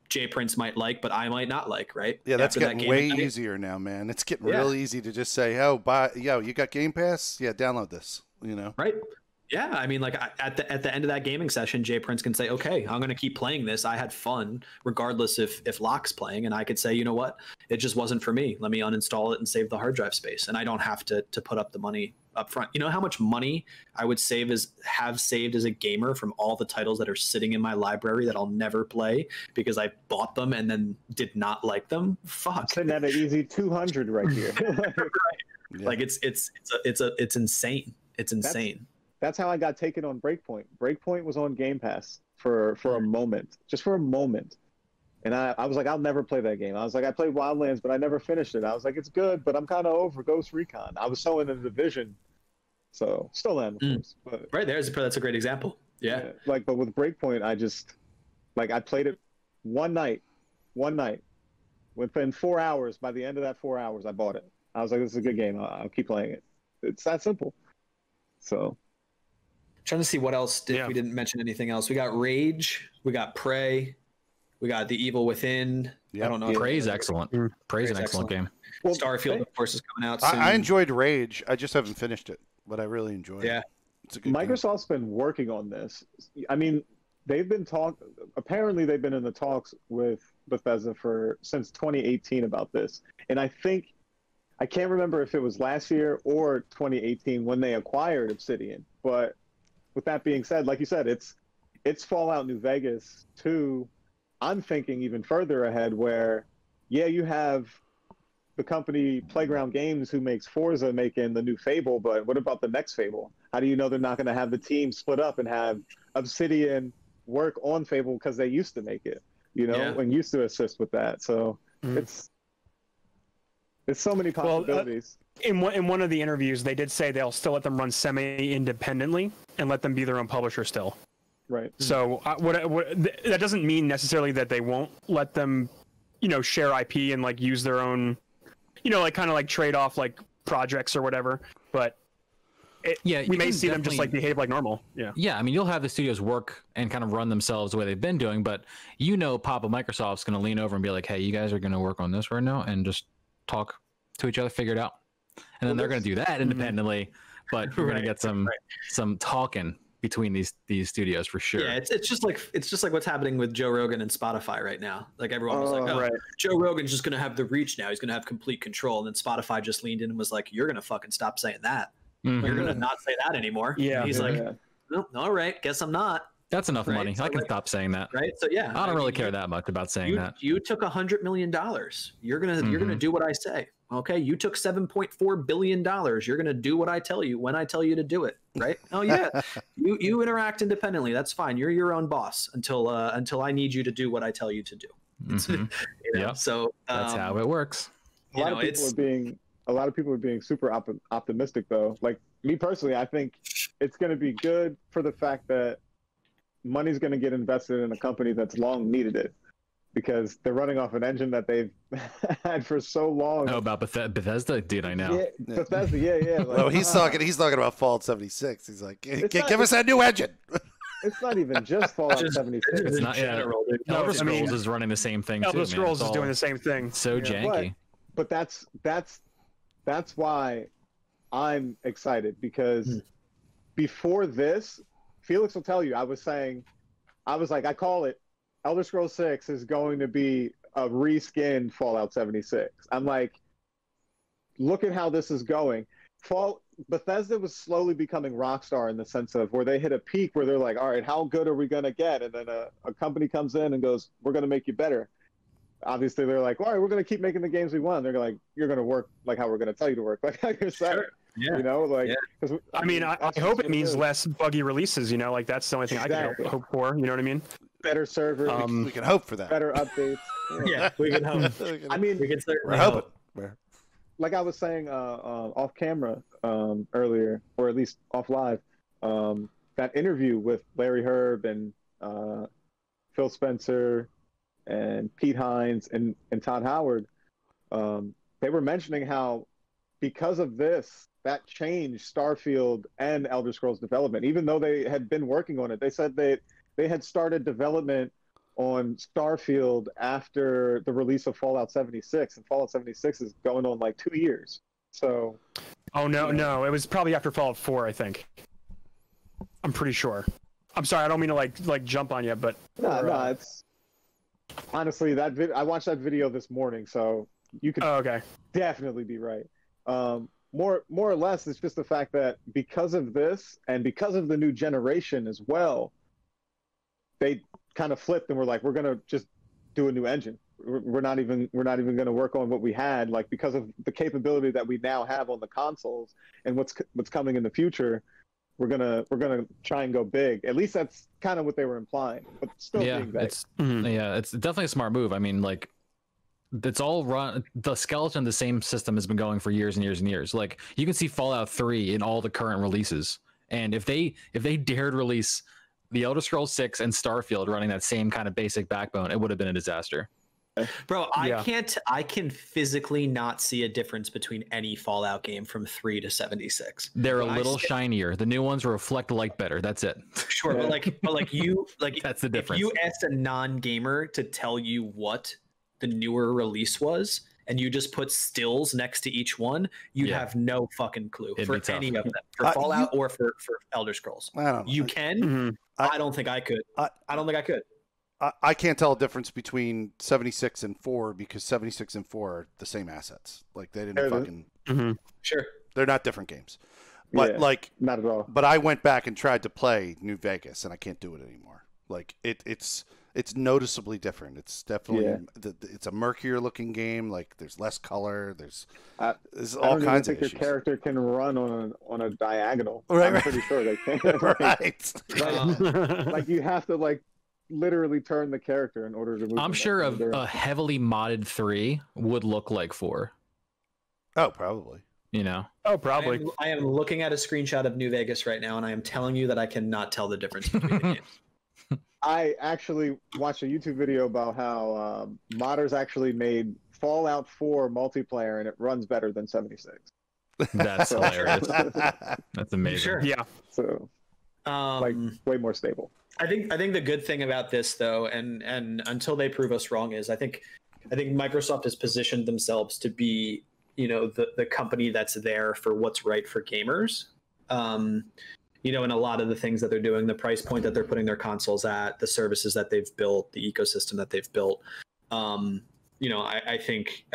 Speaker 4: Jay Prince might like, but I might not like. Right?
Speaker 2: Yeah, that's getting way easier now, man. It's getting real easy to just say, oh, you got Game Pass? Yeah, download this. You know?
Speaker 4: Right. Yeah, I mean, like at the end of that gaming session, Jay Prince can say, "Okay, I'm going to keep playing this. I had fun, regardless if Locke's playing." And I could say, "You know what? It just wasn't for me. Let me uninstall it and save the hard drive space." And I don't have to put up the money up front. You know how much money I would have saved as a gamer from all the titles that are sitting in my library that I'll never play because I bought them and then did not like them? Fuck.
Speaker 5: Sitting at an easy 200 right here.
Speaker 4: Right. Yeah. Like it's insane. It's insane.
Speaker 5: That's how I got taken on Breakpoint. Breakpoint was on Game Pass for a moment, just for a moment. And I was like, I'll never play that game. I was like, I played Wildlands, but I never finished it. I was like, it's good, but I'm kind of over Ghost Recon. I was so in the Division. So, still am, of course. But,
Speaker 4: right, that's a great example. Yeah.
Speaker 5: Like, but with Breakpoint, I just, like, I played it one night. Within 4 hours, by the end of that 4 hours, I bought it. I was like, this is a good game. I'll keep playing it. It's that simple. So...
Speaker 4: Trying to see what else we didn't mention anything else. We got Rage, we got Prey, we got The Evil Within.
Speaker 2: Yep.
Speaker 4: I don't know.
Speaker 3: Prey's excellent. Prey's an excellent game.
Speaker 4: Well, Starfield, of course, is coming out soon.
Speaker 2: I enjoyed Rage. I just haven't finished it, but I really enjoyed it. It's a good
Speaker 5: Microsoft's been working on this. I mean, apparently they've been in the talks with Bethesda since 2018 about this. And I can't remember if it was last year or 2018 when they acquired Obsidian, but with that being said, like you said, it's Fallout New Vegas 2. I'm thinking even further ahead where, you have the company Playground Games who makes Forza making the new Fable, but what about the next Fable? How do you know they're not going to have the team split up and have Obsidian work on Fable because they used to make it, and used to assist with that. So it's so many possibilities.
Speaker 1: In one of the interviews, they did say they'll still let them run semi-independently and let them be their own publisher still.
Speaker 5: Right.
Speaker 1: So that doesn't mean necessarily that they won't let them, share IP and like use their own, like kind of like trade off like projects or whatever. But
Speaker 3: Yeah,
Speaker 1: we
Speaker 3: you
Speaker 1: may
Speaker 3: can
Speaker 1: see them just like
Speaker 3: definitely-
Speaker 1: behave like normal. Yeah.
Speaker 3: Yeah, I mean, you'll have the studios work and kind of run themselves the way they've been doing, but Papa Microsoft's going to lean over and be like, "Hey, you guys are going to work on this right now and just talk to each other, figure it out." And then they're going to do that independently, but you're going to get some talking between these studios for sure.
Speaker 4: Yeah, it's just like what's happening with Joe Rogan and Spotify right now. Like everyone was like, "Oh,
Speaker 1: right.
Speaker 4: Joe Rogan's just gonna have the reach now. He's gonna have complete control." And then Spotify just leaned in and was like, "You're gonna fucking stop saying that.
Speaker 3: Mhm.
Speaker 4: You're gonna not say that anymore."
Speaker 1: Yeah.
Speaker 4: And he's like, "Oh, all right, guess I'm not."
Speaker 3: That's enough
Speaker 4: Right,
Speaker 3: money.
Speaker 4: so
Speaker 3: I can
Speaker 4: like-
Speaker 3: stop saying that.
Speaker 4: Right. So yeah,
Speaker 3: I don't really
Speaker 4: mean,
Speaker 3: care that much about saying that.
Speaker 4: You took $100 million. You're gonna do what I say. Okay. You took $7.4 billion. You're gonna do what I tell you when I tell you to do it. Right. Oh yeah. you interact independently. That's fine. You're your own boss until I need you to do what I tell you to do.
Speaker 3: Mhm.
Speaker 4: You know?
Speaker 3: Yep.
Speaker 4: So
Speaker 3: That's how it works.
Speaker 5: A lot of people are being super optimistic though. Like me personally, I think it's going to be good for the fact that money's going to get invested in a company that's long needed it, because they're running off an engine that they've had for so long.
Speaker 3: Oh, about Bethesda, dude, I know.
Speaker 5: Yeah, Bethesda, yeah. Like,
Speaker 2: Oh, he's talking about Fallout 76. He's like,
Speaker 5: It's
Speaker 2: give
Speaker 5: not-
Speaker 2: us that new engine.
Speaker 5: It's not even just Fallout
Speaker 4: Just-
Speaker 5: 76.
Speaker 3: It's
Speaker 4: in
Speaker 3: not. Yeah,
Speaker 4: general, dude.
Speaker 1: No,
Speaker 3: Elder
Speaker 1: I mean,
Speaker 3: Scrolls is running the same thing
Speaker 1: Elder
Speaker 3: too.
Speaker 1: Scrolls
Speaker 3: man.
Speaker 1: is doing the same thing.
Speaker 3: So
Speaker 1: Yeah.
Speaker 3: janky.
Speaker 5: But that's why I'm excited, because before this, Felix will tell you, I was like, I call it Elder Scrolls 6 is going to be a reskinned Fallout 76. I'm like, look at how this is going. Bethesda was slowly becoming Rockstar in the sense of where they hit a peak where they're like, all right, how good are we going to get? And then a company comes in and goes, we're going to make you better. Obviously, they're like, all right, we're going to keep making the games we want. They're like, you're going to work like how we're going to tell you to work, like you're saying.
Speaker 4: Sure. Yeah.
Speaker 5: You know, like,
Speaker 4: Yeah.
Speaker 5: 'cause
Speaker 1: I mean, I
Speaker 5: that's
Speaker 1: hope
Speaker 5: just
Speaker 1: it means
Speaker 5: what is.
Speaker 1: less buggy releases. You know, like that's the only thing I
Speaker 5: Exactly.
Speaker 1: can hope for. You know what I mean?
Speaker 5: Better servers,
Speaker 2: We can hope for that.
Speaker 5: better updates.
Speaker 4: Yeah, we can hope.
Speaker 5: I mean,
Speaker 4: We can
Speaker 2: We're
Speaker 4: certainly
Speaker 2: hoping.
Speaker 4: hope.
Speaker 5: like I was saying off camera earlier, or at least off live, that interview with Larry Herb and Phil Spencer and Pete Hines and Todd Howard, they were mentioning how because of this, that changed Starfield and Elder Scrolls development. Even though they had been working on it, they said they had started development on Starfield after the release of Fallout 76, and Fallout 76 is going on like 2 years. So,
Speaker 1: Oh no, it was probably after Fallout 4, I think. I'm pretty sure. I'm sorry, I don't mean to like jump on you, but
Speaker 5: no, it's honestly I watched that video this morning, so you could
Speaker 1: oh, okay.
Speaker 5: definitely be right. More or less, it's just the fact that because of this and because of the new generation as well, they kind of flipped and were like, we're gonna just do a new engine. We're not even going to work on what we had, like, because of the capability that we now have on the consoles and what's coming in the future. We're gonna try and go big. At least that's kind of what they were implying, but still
Speaker 3: Yeah,
Speaker 5: being vague.
Speaker 3: it's definitely a smart move. I mean, like, it's all run. The skeleton of the same system has been going for years and years and years. Like, you can see Fallout 3 in all the current releases, and if they dared release the Elder Scrolls 6 and Starfield running that same kind of basic backbone, it would have been a disaster.
Speaker 4: Bro,
Speaker 1: Yeah.
Speaker 4: I can physically not see a difference between any Fallout game from 3 to 76.
Speaker 3: They're a
Speaker 4: When I
Speaker 3: little
Speaker 4: say-
Speaker 3: shinier. The new ones reflect light better. That's it.
Speaker 4: Sure, but you
Speaker 3: That's the
Speaker 4: if
Speaker 3: difference.
Speaker 4: you asked a non-gamer to tell you what the newer release was, and you just put stills next to each one, you'd
Speaker 3: Yeah.
Speaker 4: have no fucking clue
Speaker 3: It'd
Speaker 4: for
Speaker 3: be tough.
Speaker 4: any of them, for Fallout or for Elder Scrolls.
Speaker 2: I don't know.
Speaker 4: You can.
Speaker 1: Mhm.
Speaker 4: I don't think I could.
Speaker 2: I-
Speaker 4: I don't think I could.
Speaker 2: I can't tell a difference between 76 and 4 because 76 and 4 are the same assets. Like, they didn't
Speaker 5: They're the-
Speaker 2: fucking.
Speaker 1: Mhm.
Speaker 4: Sure.
Speaker 2: They're not different games. But
Speaker 5: Yeah.
Speaker 2: like,
Speaker 5: Not at all.
Speaker 2: but I went back and tried to play New Vegas, and I can't do it anymore. Like, it's noticeably different. It's definitely it's a murkier looking game. Like, there's less color. There's
Speaker 5: I
Speaker 2: all
Speaker 5: don't
Speaker 2: kinds
Speaker 5: even
Speaker 2: of
Speaker 5: think
Speaker 2: issues.
Speaker 5: your character can run on a diagonal.
Speaker 2: Right,
Speaker 5: I'm
Speaker 2: right.
Speaker 5: pretty sure they can.
Speaker 2: Right.
Speaker 5: Like you have to like literally turn the character in order to move.
Speaker 3: I'm
Speaker 5: them
Speaker 3: sure
Speaker 5: up and
Speaker 3: a
Speaker 5: down.
Speaker 3: heavily modded 3 would look like 4.
Speaker 2: Oh, probably.
Speaker 3: You know,
Speaker 1: Oh, probably.
Speaker 4: I am looking at a screenshot of New Vegas right now, and I am telling you that I cannot tell the difference between the games.
Speaker 5: I actually watched a YouTube video about how modders actually made Fallout 4 multiplayer, and it runs better than 76.
Speaker 3: That's hilarious. That's amazing.
Speaker 4: Sure.
Speaker 1: Yeah.
Speaker 5: So like way more stable.
Speaker 4: I think the good thing about this though, and until they prove us wrong, is I think Microsoft has positioned themselves to be, you know, the company that's there for what's right for gamers. You know, and a lot of the things that they're doing, the price point that they're putting their consoles at, the services that they've built, the ecosystem that they've built. You know, I think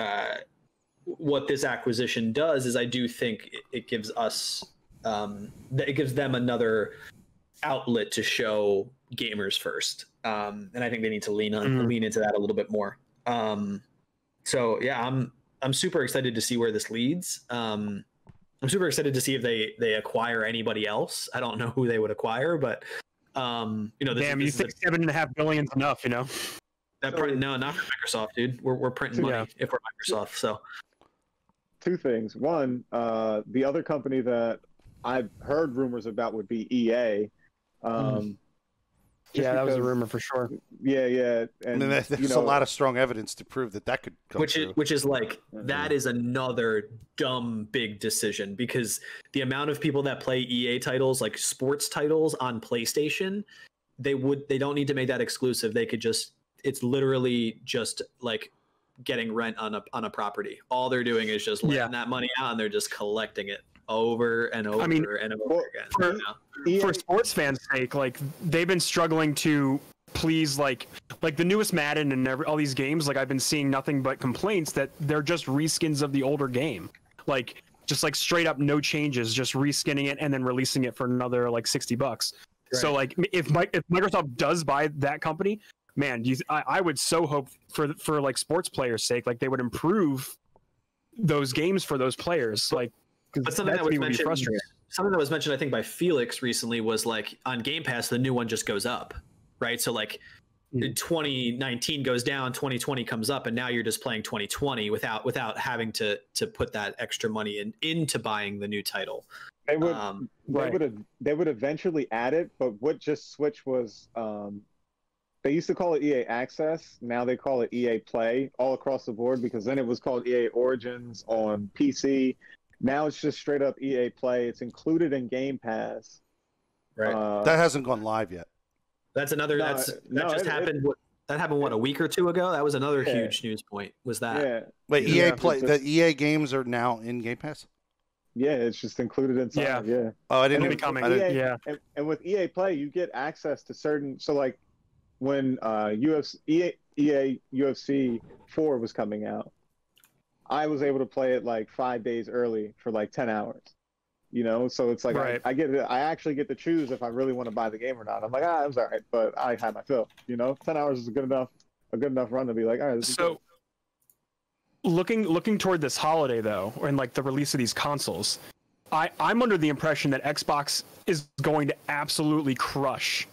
Speaker 4: what this acquisition does is I do think it gives us, it gives them another outlet to show gamers first. And I think they need to lean into that a little bit more. So yeah, I'm super excited to see where this leads. I'm super excited to see if they acquire anybody else. I don't know who they would acquire, but you know,
Speaker 1: You think $7.5 billion is enough? You know,
Speaker 4: no, not for Microsoft, dude. We're printing money if we're Microsoft. So
Speaker 5: two things. One, the other company that I've heard rumors about would be EA.
Speaker 1: That was a rumor for sure.
Speaker 5: Yeah, and
Speaker 2: there's a lot of strong evidence to prove that could come true.
Speaker 4: Which is like, that is another dumb big decision, because the amount of people that play EA titles, like sports titles on PlayStation, they don't need to make that exclusive. They could just, it's literally just like getting rent on a property. All they're doing is just letting that money out, and they're just collecting it over and over and over again.
Speaker 1: For sports fans' sake, like, they've been struggling to please like the newest Madden and all these games. Like, I've been seeing nothing but complaints that they're just reskins of the older game, like just like straight up no changes, just reskinning it and then releasing it for another like $60. Right. So like if Microsoft does buy that company, man, I would so hope for like sports players' sake, like they would improve those games for those players, like.
Speaker 4: But something that was mentioned, I think, by Felix recently was like, on Game Pass, the new one just goes up, right? So like 2019 goes down, 2020 comes up, and now you're just playing 2020 without having to put that extra money into buying the new title.
Speaker 5: They would eventually add it, but what just switched was they used to call it EA Access. Now they call it EA Play all across the board, because then it was called EA Origins on PC. Now it's just straight up EA Play. It's included in Game Pass.
Speaker 2: Right. That hasn't gone live yet.
Speaker 4: That's another. That happened. That happened a week or two ago. That was another huge news point. Was that?
Speaker 5: Yeah.
Speaker 2: Wait, EA Play. The EA games are now in Game Pass.
Speaker 5: Yeah, it's just included inside. Yeah.
Speaker 2: Oh, I didn't.
Speaker 5: And with EA Play, you get access to certain. So like when EA UFC 4 was coming out, I was able to play it like 5 days early for like 10 hours, you know? So it's like, I actually get to choose if I really want to buy the game or not. I'm like, it was all right, but I had my fill, you know? 10 hours is a good enough run to be like, all right, this is good.
Speaker 1: Looking toward this holiday though, and like the release of these consoles, I'm under the impression that Xbox is going to absolutely crush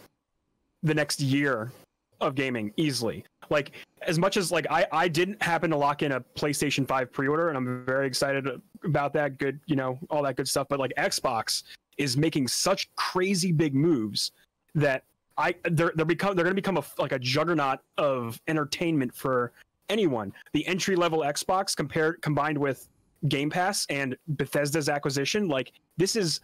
Speaker 1: the next year of gaming easily. Like, as much as like I didn't happen to lock in a PlayStation 5 pre-order, and I'm very excited about that. Good, you know, all that good stuff. But like, Xbox is making such crazy big moves that they're going to become a juggernaut of entertainment for anyone. The entry level Xbox combined with Game Pass and Bethesda's acquisition, like, this is,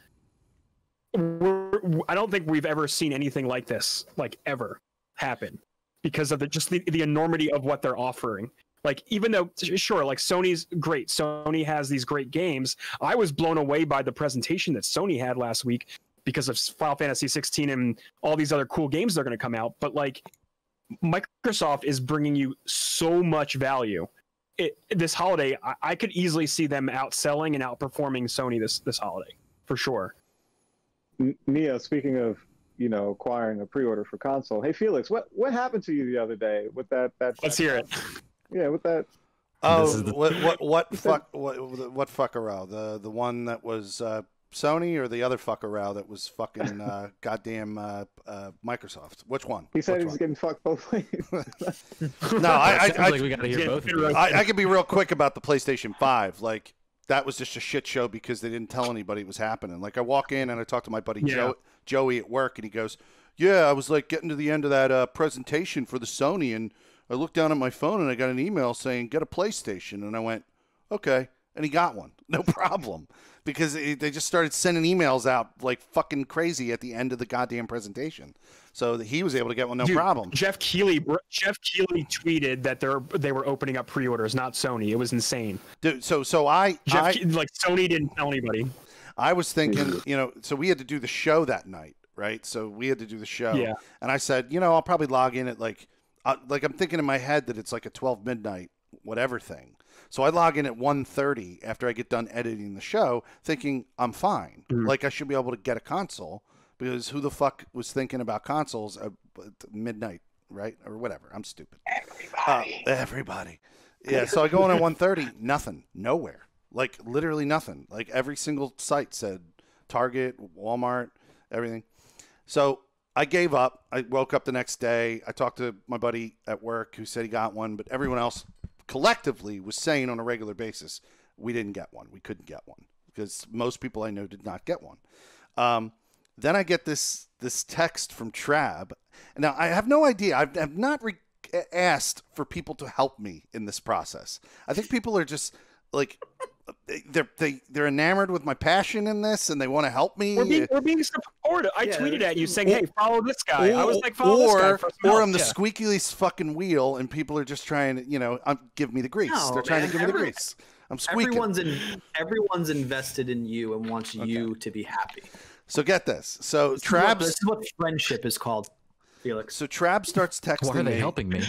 Speaker 1: I don't think we've ever seen anything like this, like, ever happen, because of the enormity of what they're offering. Like, even though, sure, like, Sony's great. Sony has these great games. I was blown away by the presentation that Sony had last week because of Final Fantasy 16 and all these other cool games that are going to come out. But like, Microsoft is bringing you so much value. This holiday, I could easily see them outselling and outperforming Sony this holiday, for sure.
Speaker 5: Neo, speaking of, you know, acquiring a pre-order for console. Hey, Felix, what happened to you the other day with that?
Speaker 1: Let's hear it.
Speaker 5: Yeah, with that.
Speaker 2: Oh, what fuckaroo? The one that was Sony, or the other fuckaroo that was fucking goddamn Microsoft? Which one?
Speaker 5: He said he's getting fucked both ways.
Speaker 2: No, I
Speaker 3: we got to hear both of them.
Speaker 2: I can be real quick about the PlayStation 5. Like, that was just a shit show because they didn't tell anybody it was happening. Like, I walk in and I talk to my buddy Joey at work, and he goes, "Yeah, I was like getting to the end of that presentation for the Sony, and I looked down at my phone and I got an email saying get a PlayStation." And I went, "Okay." and he got one, no problem, because they just started sending emails out like fucking crazy at the end of the goddamn presentation. So that he was able to get one, no problem.
Speaker 1: Jeff Keighley tweeted that they were opening up pre-orders, not Sony. It was insane.
Speaker 2: Dude, so
Speaker 1: Sony didn't tell anybody.
Speaker 2: I was thinking, so we had to do the show that night, right? So we had to do the show.
Speaker 1: Yeah.
Speaker 2: And I said, I'll probably log in at like I'm thinking in my head that it's like a 12 midnight whatever thing. So I log in at 1:30 after I get done editing the show, thinking I'm fine. Like I should be able to get a console, because who the fuck was thinking about consoles at midnight, right? Or whatever. I'm stupid. Everybody. Yeah, so I go in at 1:30, nothing, nowhere. Like literally nothing. Like every single site said Target, Walmart, everything. So I gave up. I woke up the next day. I talked to my buddy at work who said he got one, but everyone else collectively was saying on a regular basis, we didn't get one. We couldn't get one because most people I know did not get one. Then I get this text from Trab. Now, I have no idea. I've not asked for people to help me in this process. I think people are just like they're enamored with my passion in this, and they want to help me.
Speaker 1: We're being supportive. I tweeted at you saying, "Hey, follow this guy." I was like, "Follow this guy."
Speaker 2: Or I'm the squeakiest fucking wheel, and people are just trying to, give me the grease.
Speaker 4: No,
Speaker 2: they're trying to give me the grease. I'm squeaking.
Speaker 4: Everyone's invested in you and wants you to be happy.
Speaker 2: So get this. So
Speaker 4: This
Speaker 2: Trab.
Speaker 4: is what friendship is called, Felix.
Speaker 2: So Trab starts texting me.
Speaker 3: Why are they helping me?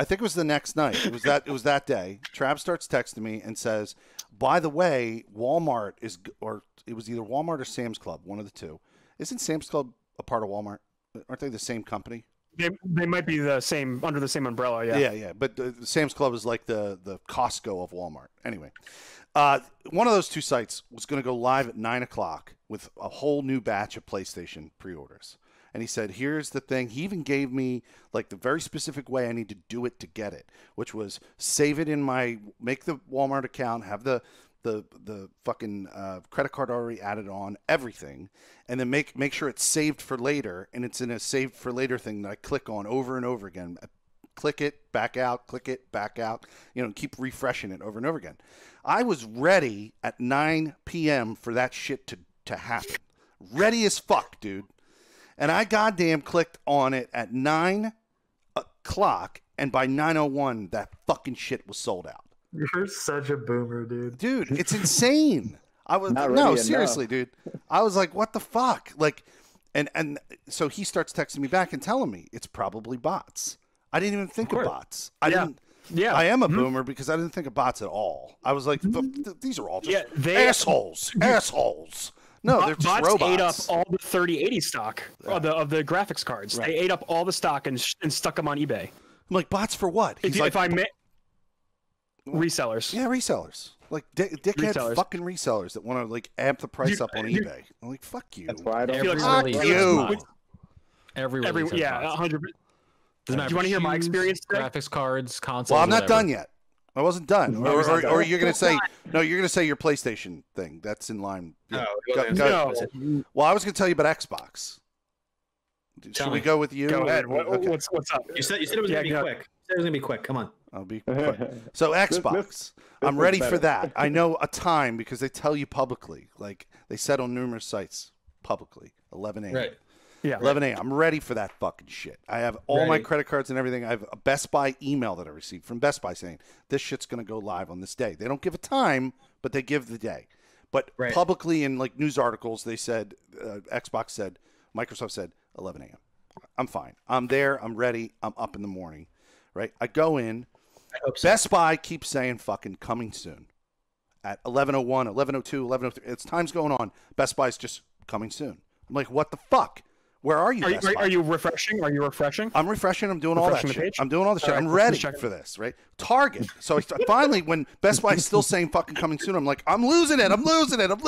Speaker 2: I think it was the next night. It was that day. Trav starts texting me and says, "By the way, Walmart is, or it was either Walmart or Sam's Club, one of the two. Isn't Sam's Club a part of Walmart? Aren't they the same company?"
Speaker 1: They might be the same, under the same umbrella.
Speaker 2: Yeah. But Sam's Club is like the Costco of Walmart. Anyway, one of those two sites was going to go live at 9:00 with a whole new batch of PlayStation pre-orders. And he said, here's the thing. He even gave me like the very specific way I need to do it to get it, which was save it in make the Walmart account, have the fucking credit card already added on, everything, and then make sure it's saved for later, and it's in a saved for later thing that I click on over and over again. Click it, back out, click it, back out, keep refreshing it over and over again. I was ready at 9 p.m. for that shit to happen. Ready as fuck, dude. And I goddamn clicked on it at 9:00, and by 9:01, that fucking shit was sold out.
Speaker 4: You're such a boomer, dude.
Speaker 2: Dude, it's insane. Seriously, dude. I was like, what the fuck? Like, and so he starts texting me back and telling me it's probably bots. I didn't even think of bots. I am a boomer because I didn't think of bots at all. I was like, these are all just assholes. No, they're just
Speaker 1: bots
Speaker 2: robots.
Speaker 1: Ate up all the 3080 stock of the graphics cards. Right. They ate up all the stock and stuck them on eBay.
Speaker 2: I'm like, bots for what?
Speaker 1: If I met resellers.
Speaker 2: Yeah, resellers. Like dickhead
Speaker 1: resellers.
Speaker 2: Fucking resellers that want to like amp the price up on eBay. I'm like, fuck you.
Speaker 5: That's why I don't.
Speaker 3: Every
Speaker 1: 100. Do you want to hear my experience today?
Speaker 3: Graphics cards, consoles.
Speaker 2: Well, I'm not done yet. I wasn't done. Or you're going to say, no, you're going to say your PlayStation thing. That's in line. Yeah.
Speaker 1: No.
Speaker 2: Well, I was going to tell you about Xbox. Should we go with you?
Speaker 1: Go ahead.
Speaker 2: Okay.
Speaker 1: What's up?
Speaker 4: You said it was going to be quick. You said it was going to be quick. Come on.
Speaker 2: I'll be quick. So Xbox. I'm ready for that. I know a time because they tell you publicly. Like they said on numerous sites publicly. 11 a.m.
Speaker 4: Right.
Speaker 1: Yeah.
Speaker 2: 11 a.m. I'm ready for that fucking shit. I have all my credit cards and everything. I have a Best Buy email that I received from Best Buy saying this shit's going to go live on this day. They don't give a time, but they give the day. But publicly in like news articles, they said, Microsoft said 11 a.m. I'm fine. I'm there. I'm ready. I'm up in the morning. Right. I go in.
Speaker 4: I hope so.
Speaker 2: Best Buy keeps saying fucking coming soon. At 11:01, 11:02, 11:03. It's time's going on. Best Buy's just coming soon. I'm like, what the fuck? Where are you?
Speaker 1: Are you refreshing? Are you refreshing?
Speaker 2: I'm refreshing. I'm doing all that shit. I'm doing all the shit. I'm ready for this, right? Target. So finally, when Best Buy is still saying fucking coming soon, I'm like, I'm losing it. I'm losing it. I'm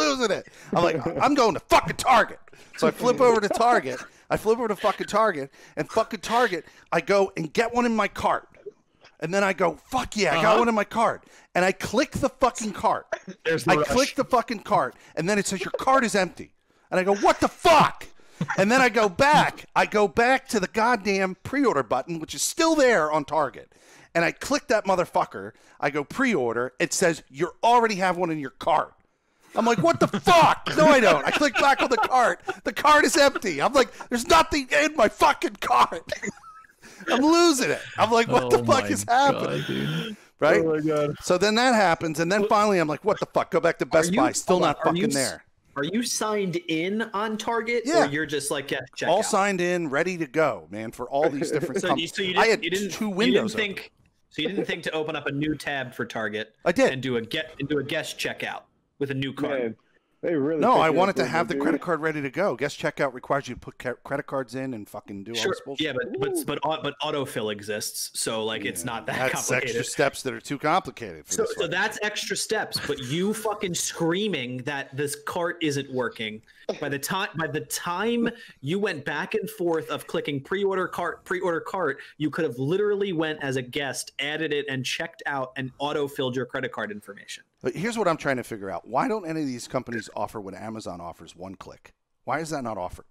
Speaker 2: like, I'm going to fucking Target. So I flip over to Target. I flip over to fucking Target, and fucking Target, I go and get one in my cart. And then I go, fuck yeah, I got one in my cart. And I click the fucking cart. Click the fucking cart, and then it says your cart is empty. And I go, what the fuck? And then I go back to the goddamn pre-order button, which is still there on Target. And I click that motherfucker. I go pre-order. It says, you already have one in your cart. I'm like, what the fuck? No, I don't. I click back on the cart. The cart is empty. I'm like, there's nothing in my fucking cart. I'm losing it. I'm like, what the fuck is happening?
Speaker 3: Dude.
Speaker 2: Right?
Speaker 1: Oh my God.
Speaker 2: So then that happens, and then finally I'm like, what the fuck? Go back to Best Buy. Still not fucking there.
Speaker 4: Are you signed in on Target,
Speaker 2: Yeah.
Speaker 4: or you're just like, yeah, check
Speaker 2: All
Speaker 4: out?
Speaker 2: signed in, ready to go, man, for all these different companies.
Speaker 4: So you
Speaker 2: I had
Speaker 4: didn't,
Speaker 2: two windows
Speaker 4: you didn't think, so you didn't think to open up a new tab for Target?
Speaker 2: I did.
Speaker 4: And do a guest checkout with a new card.
Speaker 5: Man, they really
Speaker 2: No,
Speaker 5: picked
Speaker 2: I
Speaker 5: it
Speaker 2: wanted
Speaker 5: up
Speaker 2: to
Speaker 5: with
Speaker 2: have the
Speaker 5: dude.
Speaker 2: credit card ready to go. Guest checkout requires you to put credit cards in and fucking do all
Speaker 4: Sure.
Speaker 2: this bullshit.
Speaker 4: Yeah, but autofill exists, so like it's not that
Speaker 2: That's
Speaker 4: complicated.
Speaker 2: extra steps that are too complicated for
Speaker 4: So,
Speaker 2: this
Speaker 4: so
Speaker 2: one.
Speaker 4: that's extra steps, but you fucking screaming that this cart isn't working. By the time you went back and forth of clicking pre-order cart, you could have literally went as a guest, added it, and checked out, and auto-filled your credit card information.
Speaker 2: But here's what I'm trying to figure out. Why don't any of these companies offer what Amazon offers, one click? Why is that not offered?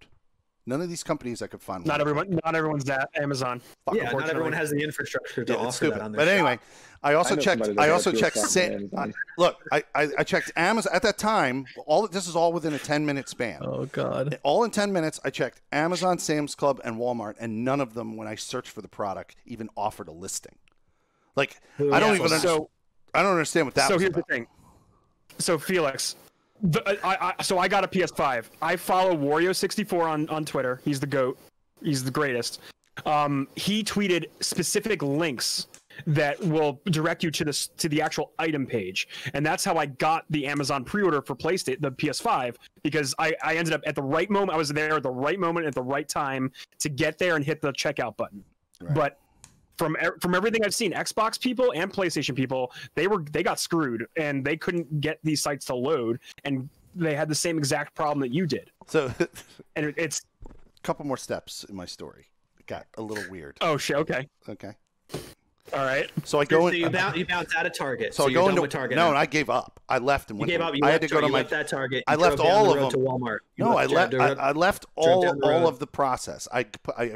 Speaker 2: None of these companies I could find.
Speaker 1: Not everyone's at Amazon.
Speaker 2: Fuck,
Speaker 4: Yeah, not
Speaker 2: unfortunately.
Speaker 4: everyone has the infrastructure to
Speaker 2: Yeah, it's
Speaker 4: offer
Speaker 2: stupid.
Speaker 4: that on their
Speaker 2: But anyway,
Speaker 4: shop.
Speaker 2: I also
Speaker 5: know
Speaker 2: checked.
Speaker 5: somebody that
Speaker 2: I
Speaker 5: has
Speaker 2: also
Speaker 5: fuel
Speaker 2: checked.
Speaker 5: stock on Amazon.
Speaker 2: Look, I checked Amazon at that time. This is all within a 10-minute span.
Speaker 3: Oh God.
Speaker 2: All in 10 minutes, I checked Amazon, Sam's Club, and Walmart, and none of them, when I searched for the product, even offered a listing. Like, I don't even I don't understand what that
Speaker 1: So
Speaker 2: was
Speaker 1: here's
Speaker 2: about.
Speaker 1: the thing. So Felix, I got a PS5. I follow Wario64 on Twitter. He's the GOAT. He's the greatest. He tweeted specific links that will direct you to the actual item page, and that's how I got the Amazon pre-order for PlayStation, the PS5, because I ended up at the right moment. I was there at the right moment at the right time to get there and hit the checkout button.
Speaker 2: Right.
Speaker 1: But from everything I've seen, Xbox people and PlayStation people, they got screwed, and they couldn't get these sites to load, and they had the same exact problem that you did.
Speaker 2: So,
Speaker 1: And it's
Speaker 2: a couple more steps in my story. It got a little weird.
Speaker 1: oh shit. Okay.
Speaker 2: Okay.
Speaker 1: All right.
Speaker 2: So I
Speaker 4: So
Speaker 2: go
Speaker 4: you
Speaker 2: in.
Speaker 4: bounce out of Target.
Speaker 2: So I
Speaker 4: you're
Speaker 2: go
Speaker 4: done
Speaker 2: into
Speaker 4: with Target.
Speaker 2: no,
Speaker 4: now.
Speaker 2: and I gave up. I left and
Speaker 4: You
Speaker 2: went.
Speaker 4: gave up. You
Speaker 2: I
Speaker 4: left,
Speaker 2: had to go to
Speaker 4: you
Speaker 2: my.
Speaker 4: left that Target.
Speaker 2: I
Speaker 4: You
Speaker 2: left
Speaker 4: drove down
Speaker 2: all
Speaker 4: the
Speaker 2: of
Speaker 4: road
Speaker 2: them.
Speaker 4: to Walmart. You
Speaker 2: No, I
Speaker 4: drove
Speaker 2: left.
Speaker 4: down the
Speaker 2: I
Speaker 4: road-
Speaker 2: left
Speaker 4: drove down the
Speaker 2: all
Speaker 4: road.
Speaker 2: of the process. I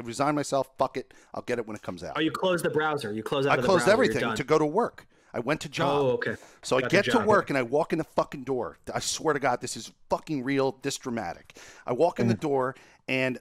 Speaker 2: resigned myself. Fuck it. I'll get it when it comes out.
Speaker 4: Oh, you closed the browser. You closed out
Speaker 2: I
Speaker 4: of the
Speaker 2: closed
Speaker 4: browser. You're
Speaker 2: everything
Speaker 4: done.
Speaker 2: to go to work. I went to job.
Speaker 4: Oh, okay.
Speaker 2: So I
Speaker 4: Got the
Speaker 2: get to
Speaker 4: job.
Speaker 2: work and I walk in the fucking door. I swear to God, this is fucking real, this dramatic. I walk in the door and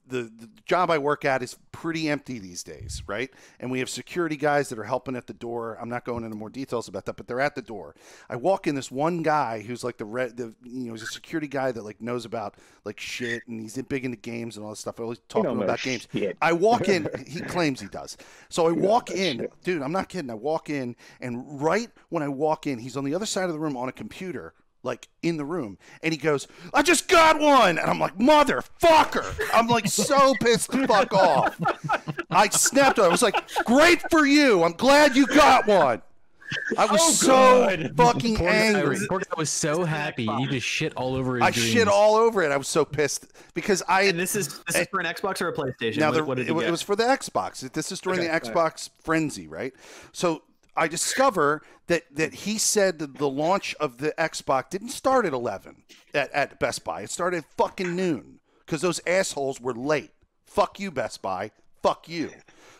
Speaker 2: the job I work at is pretty empty these days, right? And we have security guys that are helping at the door. I'm not going into more details about that, but they're at the door. I walk in, this one guy who's like he's a security guy that like knows about like shit, and he's big into games and all this stuff. I always talk to him about games.
Speaker 5: Shit.
Speaker 2: I walk in, he claims he does. So I walk in, dude, I'm not kidding. I walk in, and right when I walk in, he's on the other side of the room on a computer, like in the room, and he goes, I just got one. And I'm like, motherfucker. I'm like so pissed the fuck off. I snapped at him. I was like, great for you. I'm glad you got one. I was so fucking angry.
Speaker 3: Poor guy was so happy. He just shit all over his
Speaker 2: I
Speaker 3: dreams.
Speaker 2: shit all over it. I was so pissed because
Speaker 4: And this is for an Xbox or a PlayStation?
Speaker 2: Now,
Speaker 4: What did you
Speaker 2: it
Speaker 4: get?
Speaker 2: was for the Xbox. This is during the Xbox frenzy, right? So I discover that he said that the launch of the Xbox didn't start at 11 at Best Buy. It started at fucking noon because those assholes were late. Fuck you, Best Buy. Fuck you.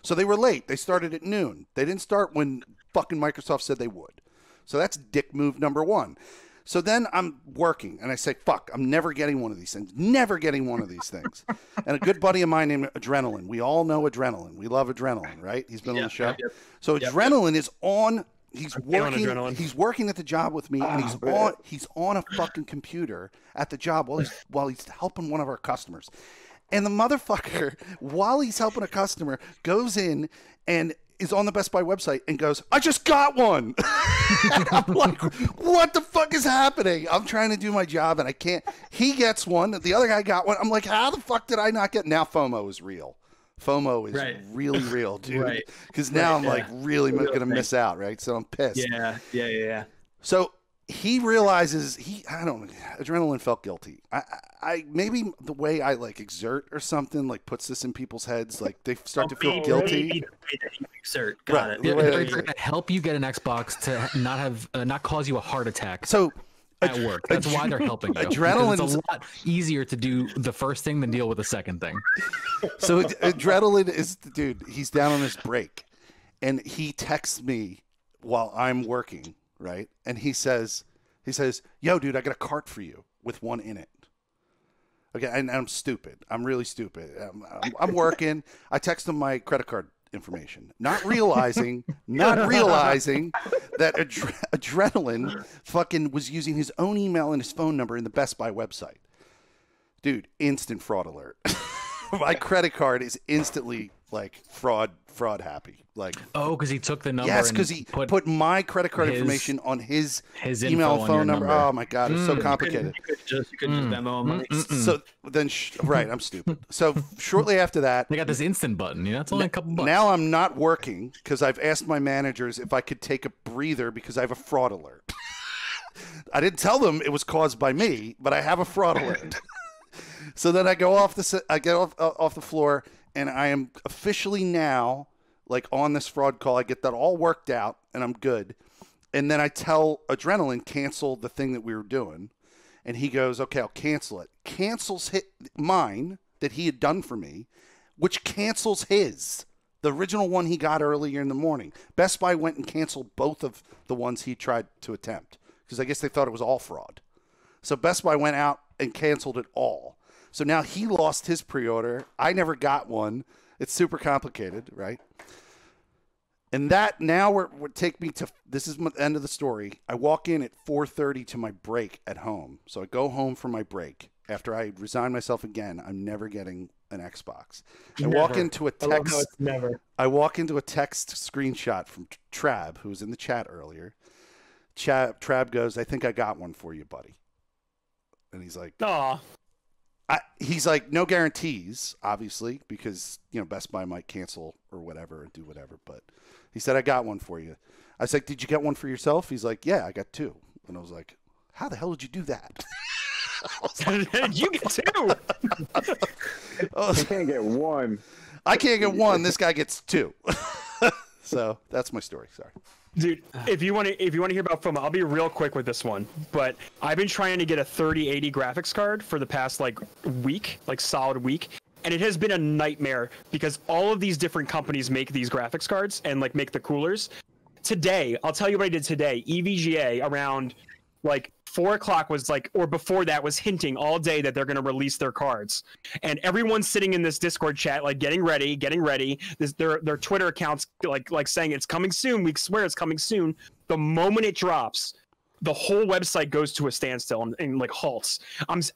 Speaker 2: So they were late. They started at noon. They didn't start when fucking Microsoft said they would. So that's dick move number one. So then I'm working, and I say, fuck, I'm never getting one of these things. Never getting one of these things. And a good buddy of mine named Adrenaline. We all know Adrenaline. We love Adrenaline, right? He's been on the show.
Speaker 4: Yep.
Speaker 2: So Adrenaline is on. He's
Speaker 1: feeling
Speaker 2: working.
Speaker 1: Adrenaline.
Speaker 2: He's working at the job with me, and he's on a fucking computer at the job while he's helping one of our customers. And the motherfucker, while he's helping a customer, goes in and is on the Best Buy website and goes, I just got one. And I'm like, what the fuck is happening? I'm trying to do my job and I can't. He gets one. The other guy got one. I'm like, how the fuck did I not get? Now FOMO is real. FOMO is really real, dude.
Speaker 4: Right.
Speaker 2: Because now I'm like really going to miss out, right? So I'm pissed.
Speaker 4: Yeah.
Speaker 2: So he realizes Adrenaline felt guilty. I maybe the way I like exert or something like puts this in people's heads, like they start to feel guilty.
Speaker 4: Exert. Got
Speaker 2: Right.
Speaker 4: it.
Speaker 3: Yeah,
Speaker 2: Right.
Speaker 3: they're going to help you get an Xbox to not cause you a heart attack
Speaker 2: So
Speaker 3: at work. That's why they're helping you.
Speaker 2: Adrenaline's-
Speaker 3: Because it's a lot easier to do the first thing than deal with the second thing.
Speaker 2: So Adrenaline is the dude. He's down on his break, and he texts me while I'm working, right? And he says, "Yo, dude, I got a cart for you with one in it." Okay, and I'm stupid. I'm really stupid. I'm working. I text him my credit card information, not realizing that Adrenaline fucking was using his own email and his phone number in the Best Buy website. Dude, instant fraud alert. My credit card is instantly like fraud happy. Like,
Speaker 3: oh, because he took the number.
Speaker 2: Yes, because he put my credit card information on his email and phone number. Oh my god, it's so complicated.
Speaker 4: You could just Venmo money.
Speaker 2: So then, right, I'm stupid. So shortly after that,
Speaker 3: they got this instant button. You know, it's only a couple bucks.
Speaker 2: Now I'm not working because I've asked my managers if I could take a breather because I have a fraud alert. I didn't tell them it was caused by me, but I have a fraud alert. So then I go off I get off the floor, and I am officially now like on this fraud call. I get that all worked out, and I'm good. And then I tell Adrenaline, cancel the thing that we were doing, and he goes, "Okay, I'll cancel it." Cancels mine that he had done for me, which cancels his, the original one he got earlier in the morning. Best Buy went and canceled both of the ones he tried to attempt because I guess they thought it was all fraud. So Best Buy went out and canceled it all. So now he lost his pre-order. I never got one. It's super complicated, right? And that now would take me to, this is the end of the story. I walk in at 4:30 to my break at home. So I go home for my break. After I resign myself again, I'm never getting an Xbox. I walk into a text. I walk into a text screenshot from Trab, who was in the chat earlier. Trab goes, "I think I got one for you, buddy." And he's like,
Speaker 1: "Aw."
Speaker 2: He's like, no guarantees, obviously, because, you know, Best Buy might cancel or whatever and do whatever. But he said, "I got one for you." I was like, "Did you get one for yourself?" He's like, "Yeah, I got two." And I was like, "How the hell did you do that?"
Speaker 1: You get two.
Speaker 5: You can't get one.
Speaker 2: I can't get one. This guy gets two. So that's my story. Sorry.
Speaker 1: Dude, if you want to hear about FOMO, I'll be real quick with this one. But I've been trying to get a 3080 graphics card for the past solid week, and it has been a nightmare because all of these different companies make these graphics cards and like make the coolers. Today, I'll tell you what I did today. EVGA around like 4 o'clock was like, or before that, was hinting all day that they're going to release their cards, and everyone's sitting in this Discord chat like getting ready. Their Twitter accounts like saying it's coming soon. We swear it's coming soon. The moment it drops, the whole website goes to a standstill and like halts.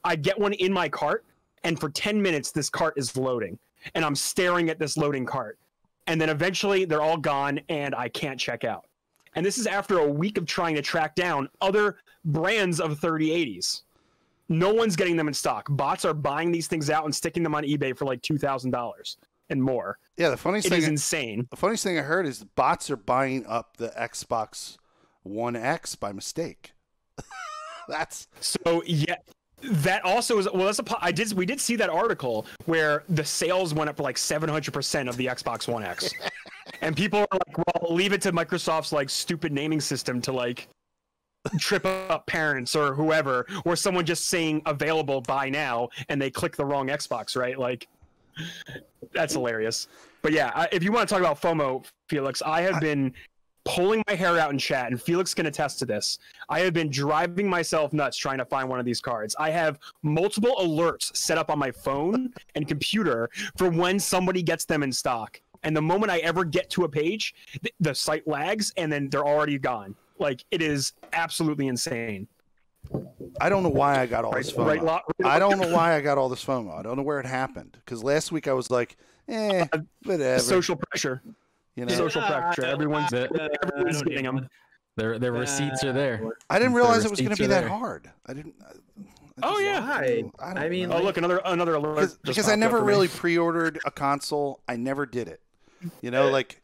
Speaker 1: I get one in my cart, and for 10 minutes this cart is loading, and I'm staring at this loading cart, and then eventually they're all gone, and I can't check out. And this is after a week of trying to track down other brands of 3080s. No one's getting them in stock. Bots are buying these things out and sticking them on eBay for like $2,000 and more.
Speaker 2: Yeah, the funniest thing
Speaker 1: is insane.
Speaker 2: The funniest thing I heard is bots are buying up the Xbox One X by mistake. That's
Speaker 1: so yeah. That also is we did see that article where the sales went up for like 700% of the Xbox One X, and people are like, "Well, leave it to Microsoft's like stupid naming system to like trip up parents or whoever, or someone just saying available buy now and they click the wrong Xbox, right?" Like, that's hilarious. But yeah, if you want to talk about FOMO, Felix, I have been pulling my hair out in chat, and Felix can attest to this. I have been driving myself nuts trying to find one of these cards. I have multiple alerts set up on my phone and computer for when somebody gets them in stock. And the moment I ever get to a page, the site lags, and then they're already gone. Like, it is absolutely insane.
Speaker 2: I don't know why I got all this FOMO. I don't know why I got all this FOMO. I don't know where it happened. Because last week I was like, whatever.
Speaker 1: Social pressure.
Speaker 2: You know?
Speaker 1: Social pressure. Everyone's getting them.
Speaker 3: Their receipts are there.
Speaker 2: I didn't realize it was going to be that hard. I didn't.
Speaker 1: Oh yeah.
Speaker 4: I mean,
Speaker 1: look, another alert.
Speaker 2: Because I never really pre-ordered a console. I never did it. You know, like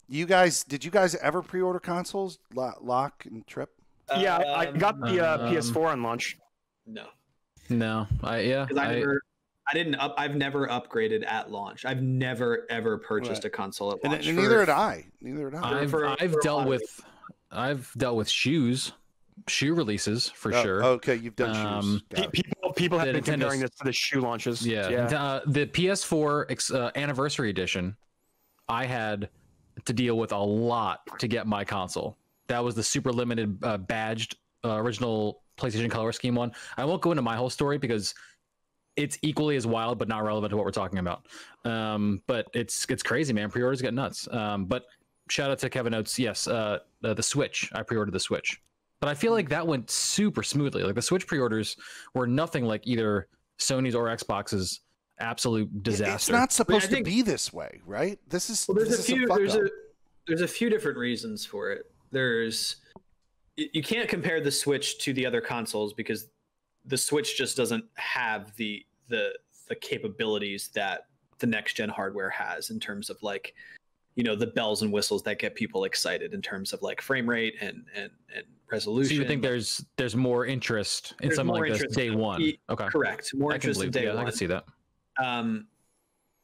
Speaker 2: you guys. Did you guys ever pre-order consoles? Locke and Trip.
Speaker 1: Yeah, I got the PS4 on launch.
Speaker 3: No.
Speaker 4: I've never upgraded at launch. I've never ever purchased a console at launch.
Speaker 2: And neither had I.
Speaker 3: I've dealt with shoe releases for sure.
Speaker 2: Okay, you've done shoes.
Speaker 1: People have been comparing this to the shoe launches.
Speaker 3: Yeah. The PS4 Anniversary Edition, I had to deal with a lot to get my console. That was the super limited badged original PlayStation Color Scheme one. I won't go into my whole story because it's equally as wild, but not relevant to what we're talking about. But it's crazy, man. Pre-orders get nuts. But shout out to Kevin Oates. Yes, the Switch. I pre-ordered the Switch, but I feel like that went super smoothly. Like the Switch pre-orders were nothing like either Sony's or Xbox's absolute disaster.
Speaker 2: It's not supposed to be this way, right? This is
Speaker 4: there's a few different reasons for it. You can't compare the Switch to the other consoles because the Switch just doesn't have the capabilities that the next gen hardware has in terms of like, the bells and whistles that get people excited in terms of like frame rate and resolution.
Speaker 3: So you think there's more interest in something like this day one? Okay,
Speaker 4: correct. More interest in day one.
Speaker 3: I can see that.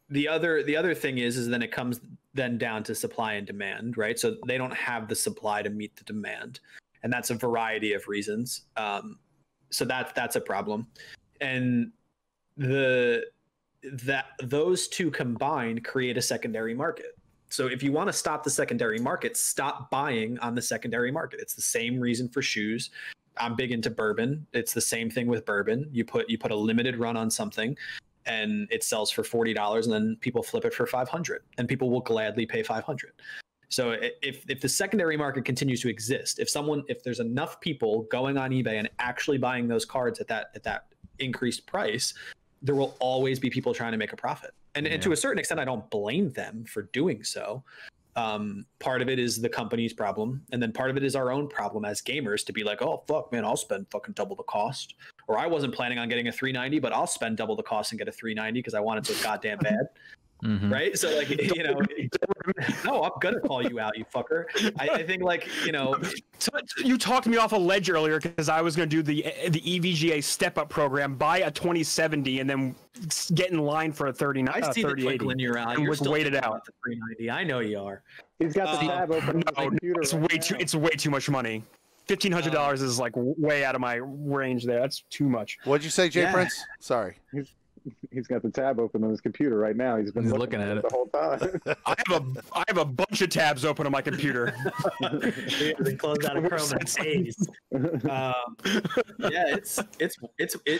Speaker 4: The other thing is then it comes then down to supply and demand, right? So they don't have the supply to meet the demand, and that's a variety of reasons. So that's a problem, and those two combined create a secondary market. So if you want to stop the secondary market, stop buying on the secondary market. It's the same reason for shoes. I'm big into bourbon. It's the same thing with bourbon. You put a limited run on something, and it sells for $40, and then people flip it for $500, and people will gladly pay $500. So if the secondary market continues to exist, if there's enough people going on eBay and actually buying those cards at that increased price, there will always be people trying to make a profit. And to a certain extent, I don't blame them for doing so. Part of it is the company's problem, and then part of it is our own problem as gamers to be like, oh fuck, man, I'll spend fucking double the cost. Or I wasn't planning on getting a 390, but I'll spend double the cost and get a 390 because I want it so goddamn bad.
Speaker 3: Mm-hmm.
Speaker 4: Right? So like, no, I'm gonna call you out, you fucker. I think like,
Speaker 1: So you talked me off a ledge earlier because I was going to do the EVGA step-up program, buy a 2070, and then get in line for a 3090.
Speaker 4: I see the twinkle in your eye. You're still
Speaker 1: wait it out.
Speaker 4: About the 390. I know you are.
Speaker 5: He's got the tab open on the computer.
Speaker 1: It's way too much money. $1,500 is like way out of my range there. That's too much.
Speaker 2: What'd you say, Jay Prince? Sorry.
Speaker 5: He's got the tab open on his computer right now. He's been looking at it the whole time.
Speaker 1: I have a bunch of tabs open on my computer.
Speaker 4: They closed out of Chrome and Sage.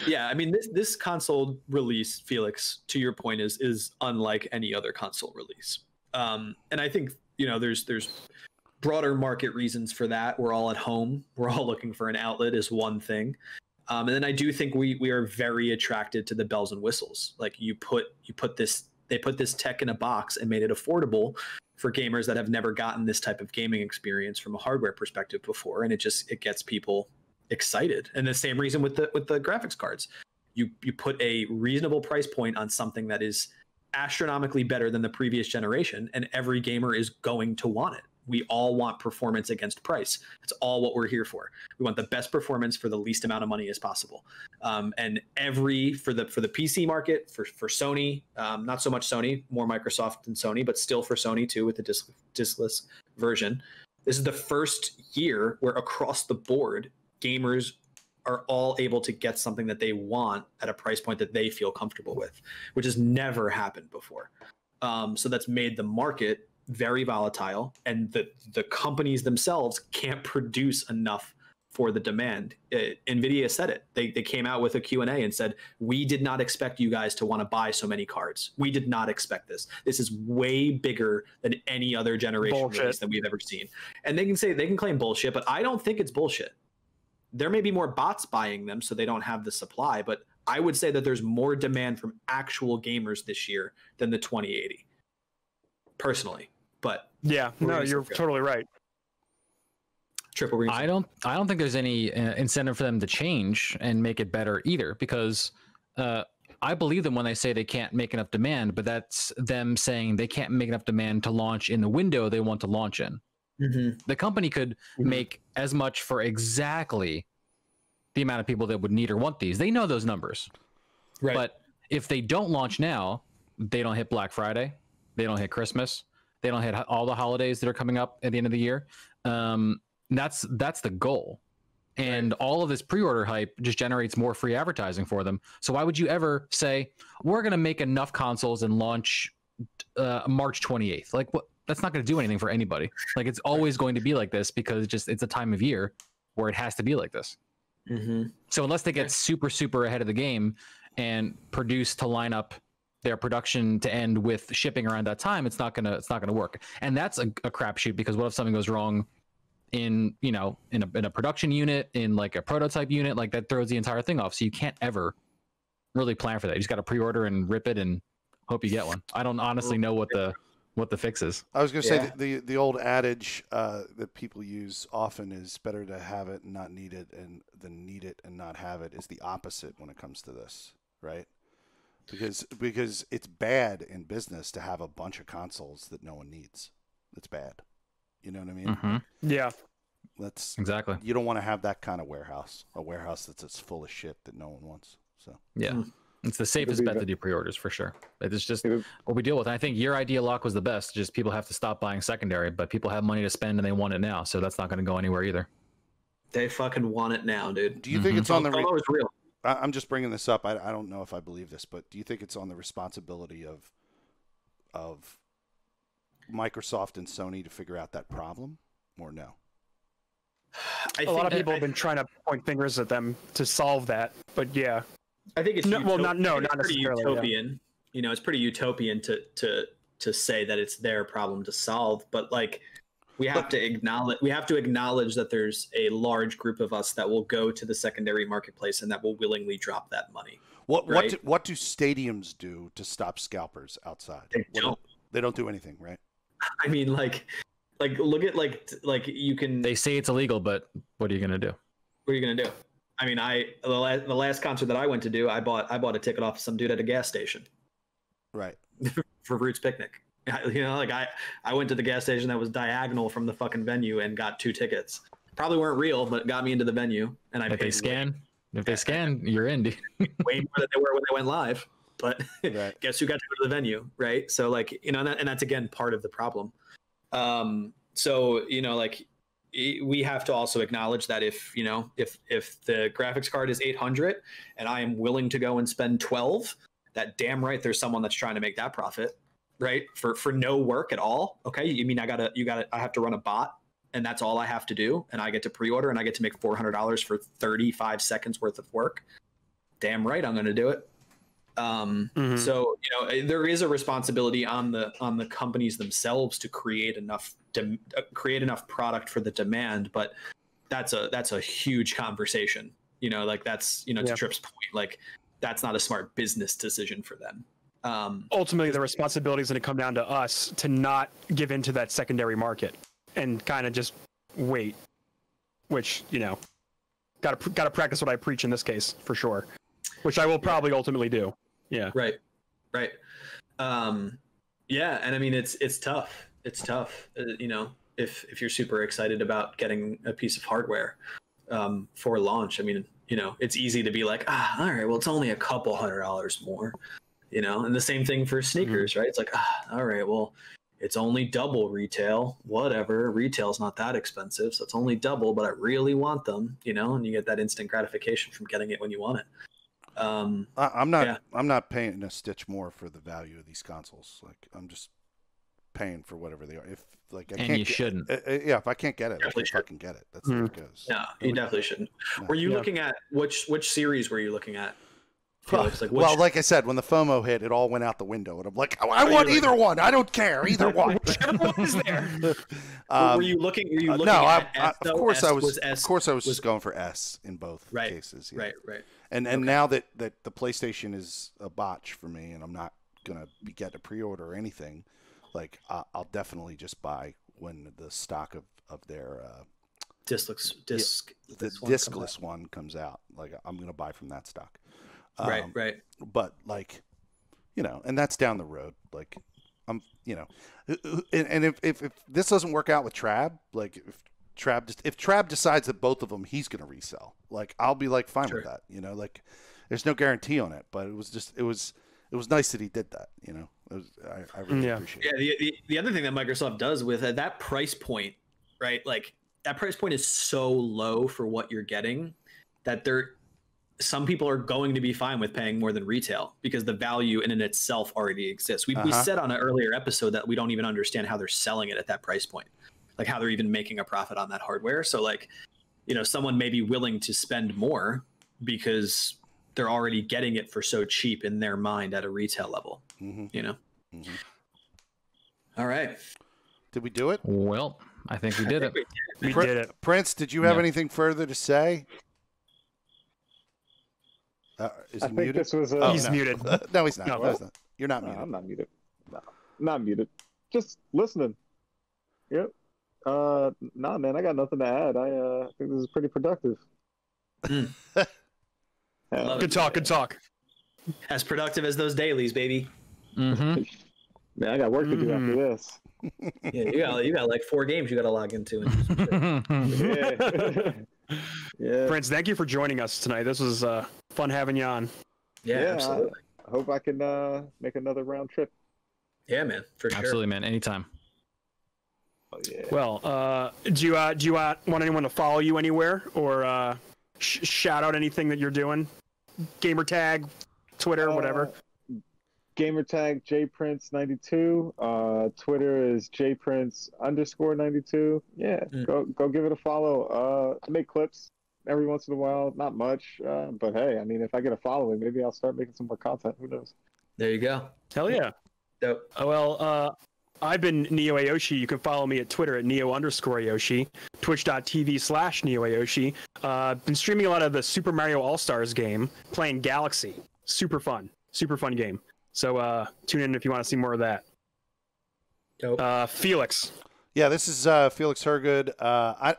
Speaker 4: Yeah, I mean, this console release, Felix, to your point, is unlike any other console release. And I think there's broader market reasons for that. We're all at home. We're all looking for an outlet is one thing. And then I do think we are very attracted to the bells and whistles. Like they put this tech in a box and made it affordable for gamers that have never gotten this type of gaming experience from a hardware perspective before, and it gets people excited. And the same reason with the graphics cards, you put a reasonable price point on something that is astronomically better than the previous generation, and every gamer is going to want it. We all want performance against price. That's all what we're here for. We want the best performance for the least amount of money as possible. And for the PC market, for Sony, not so much Sony, more Microsoft than Sony, but still for Sony too with the diskless version. This is the first year where across the board, gamers are all able to get something that they want at a price point that they feel comfortable with, which has never happened before. So that's made the market very volatile, and the companies themselves can't produce enough for the demand. NVIDIA said it. They came out with a Q&A and said, we did not expect you guys to want to buy so many cards. We did not expect this. This is way bigger than any other generation release that we've ever seen. And they can claim bullshit, but I don't think it's bullshit. There may be more bots buying them, so they don't have the supply, but I would say that there's more demand from actual gamers this year than the 2080, personally. But
Speaker 1: yeah, no, you're totally right.
Speaker 4: Triple.
Speaker 3: I don't think there's any incentive for them to change and make it better either, because I believe them when they say they can't make enough demand, but that's them saying they can't make enough demand to launch in the window they want to launch in. Mm-hmm. The company could make as much for exactly the amount of people that would need or want these. They know those numbers. Right. But if they don't launch now, they don't hit Black Friday, they don't hit Christmas, they don't hit all the holidays that are coming up at the end of the year. That's the goal. And all of this pre-order hype just generates more free advertising for them. So why would you ever say, we're going to make enough consoles and launch March 28th? Like, what? that's not going to do anything for anybody. Like it's always going to be like this because it's a time of year where it has to be like this. So unless they get super ahead of the game and produce to line up their production to end with shipping around that time, it's not gonna work. And that's a crapshoot, because what if something goes wrong in a production unit, in like a prototype unit, like that throws the entire thing off. So you can't ever really plan for that. You just got to pre-order and rip it and hope you get one. I don't honestly know what the fix is.
Speaker 2: I was going to say the old adage that people use often is better to have it and not need it than need it and not have it is the opposite when it comes to this, right? Because it's bad in business to have a bunch of consoles that no one needs. It's bad. You know what I mean?
Speaker 1: Yeah.
Speaker 2: That's
Speaker 3: exactly.
Speaker 2: You don't want to have that kind of warehouse, a warehouse that's as full of shit that no one wants. So
Speaker 3: yeah. It's the safest bet to do pre-orders for sure. It's just what we deal with. And I think your idea, Lock, was the best. Just people have to stop buying secondary, but people have money to spend and they want it now. So that's not going to go anywhere either.
Speaker 4: They fucking want it now, dude.
Speaker 2: Do you think it's on the
Speaker 4: FOMO is real?
Speaker 2: I'm just bringing this up. I don't know if I believe this, but do you think it's on the responsibility of Microsoft and Sony to figure out that problem, or no?
Speaker 1: A lot of people have been trying to point fingers at them to solve that, but yeah.
Speaker 4: I think it's
Speaker 1: not
Speaker 4: pretty
Speaker 1: necessarily
Speaker 4: utopian. Yeah. It's pretty utopian to say that it's their problem to solve, but like we have to acknowledge that there's a large group of us that will go to the secondary marketplace and that will willingly drop that money.
Speaker 2: What do stadiums do to stop scalpers outside? They don't do anything, right?
Speaker 4: I mean, like look at like you can.
Speaker 3: They say it's illegal, but what are you gonna do?
Speaker 4: What are you gonna do? I mean, the last concert that I went to do, I bought a ticket off some dude at a gas station,
Speaker 2: right,
Speaker 4: for Roots Picnic. Like I went to the gas station that was diagonal from the fucking venue and got 2 tickets. Probably weren't real, but it got me into the venue. And
Speaker 3: if they scan, you're in, dude.
Speaker 4: Way more than they were when they went live. But
Speaker 2: right.
Speaker 4: Guess who got to go to the venue, right? So like and that's again part of the problem. So like we have to also acknowledge that if the graphics card is 800 and I am willing to go and spend 12, that damn right there's someone that's trying to make that profit, right? For no work at all. Okay, you mean I have to run a bot and that's all I have to do, and I get to pre-order and I get to make $400 for 35 seconds worth of work? Damn right I'm going to do it. So there is a responsibility on the companies themselves to create enough product for the demand, but that's a huge conversation. Like that's to Tripp's point, like that's not a smart business decision for them.
Speaker 1: Ultimately, the responsibility is going to come down to us to not give into that secondary market and kind of just wait, which got to practice what I preach in this case for sure, which I will probably ultimately do. Yeah.
Speaker 4: Right. Yeah, and I mean it's tough. It's tough. If you're super excited about getting a piece of hardware for launch, I mean, it's easy to be like, all right, well, it's only a couple $100 more, and the same thing for sneakers, right? It's like, all right, well, it's only double retail, whatever. Retail's not that expensive, so it's only double, but I really want them, and you get that instant gratification from getting it when you want it.
Speaker 2: I'm not paying a stitch more for the value of these consoles. Like I'm just paying for whatever they are. If like I
Speaker 3: and
Speaker 2: can't
Speaker 3: you shouldn't.
Speaker 2: If I can't get it, I should fucking get it. That's the way it goes.
Speaker 4: No, you definitely shouldn't.
Speaker 2: No.
Speaker 4: Were you looking at which series were you looking at? Felix?
Speaker 2: Well, like I said, when the FOMO hit, it all went out the window, and I'm like, I want either one. I don't care either one.
Speaker 1: Whichever one is there.
Speaker 4: Were you looking?
Speaker 2: No,
Speaker 4: at S,
Speaker 2: of course I was.
Speaker 4: S,
Speaker 2: of course I was just going for S in both cases. Yeah.
Speaker 4: Right.
Speaker 2: And now that the PlayStation is a botch for me, and I'm not gonna get a pre-order or anything, like I'll definitely just buy when the stock of their discless one comes out. Like I'm gonna buy from that stock.
Speaker 4: Right.
Speaker 2: But like, and that's down the road. Like, and if this doesn't work out with Trab, like if Trab decides that both of them he's gonna resell, like I'll be like fine with that. Like there's no guarantee on it, but it was nice that he did that. I really appreciate it.
Speaker 4: Yeah. The other thing that Microsoft does with that price point, right? Like that price point is so low for what you're getting that some people are going to be fine with paying more than retail because the value in and itself already exists. We said on an earlier episode that we don't even understand how they're selling it at that price point, like how they're even making a profit on that hardware. So like, you know, someone may be willing to spend more because they're already getting it for so cheap in their mind at a retail level, you know? All right.
Speaker 2: Did we do it?
Speaker 3: Well, I think we did it.
Speaker 1: We did it.
Speaker 2: Prince, did you have anything further to say? Is he
Speaker 5: think
Speaker 2: muted?
Speaker 5: this was
Speaker 1: He's
Speaker 2: no.
Speaker 1: muted.
Speaker 2: No, he's not.
Speaker 1: No.
Speaker 2: No, he's not. You're not
Speaker 5: No,
Speaker 2: muted.
Speaker 5: I'm not muted. No, not muted. Just listening. Yep. Nah, man, I got nothing to add. I think this is pretty productive.
Speaker 4: Love
Speaker 1: Good talk. Good talk.
Speaker 4: As productive as those dailies, baby.
Speaker 3: Mm-hmm.
Speaker 5: Man, I got work to do after this.
Speaker 4: Yeah, you got like 4 games you got to log into.
Speaker 5: Yeah. Yeah.
Speaker 1: Prince, thank you for joining us tonight. This was fun having you on.
Speaker 4: Yeah, absolutely.
Speaker 5: I hope I can make another round trip.
Speaker 4: Yeah, man, for sure.
Speaker 3: Absolutely, man. Anytime.
Speaker 5: Oh, yeah.
Speaker 1: Well, do you want anyone to follow you anywhere or shout out anything that you're doing? Gamer tag, Twitter, whatever.
Speaker 5: Gamer tag jprince92. Twitter is jprince_92. Yeah, go give it a follow. I make clips every once in a while, not much, but hey, I mean, if I get a following, maybe I'll start making some more content. Who knows?
Speaker 4: There you go.
Speaker 1: Hell yeah.
Speaker 4: Dope.
Speaker 1: Well, I've been Neo Ayoshi. You can follow me at Twitter at Neo_Ayoshi, twitch.tv/Neo Ayoshi. Been streaming a lot of the Super Mario All-Stars game, playing Galaxy. Super fun game. So tune in if you want to see more of that.
Speaker 4: Dope.
Speaker 1: Felix.
Speaker 2: Yeah, this is Felix Hergood. My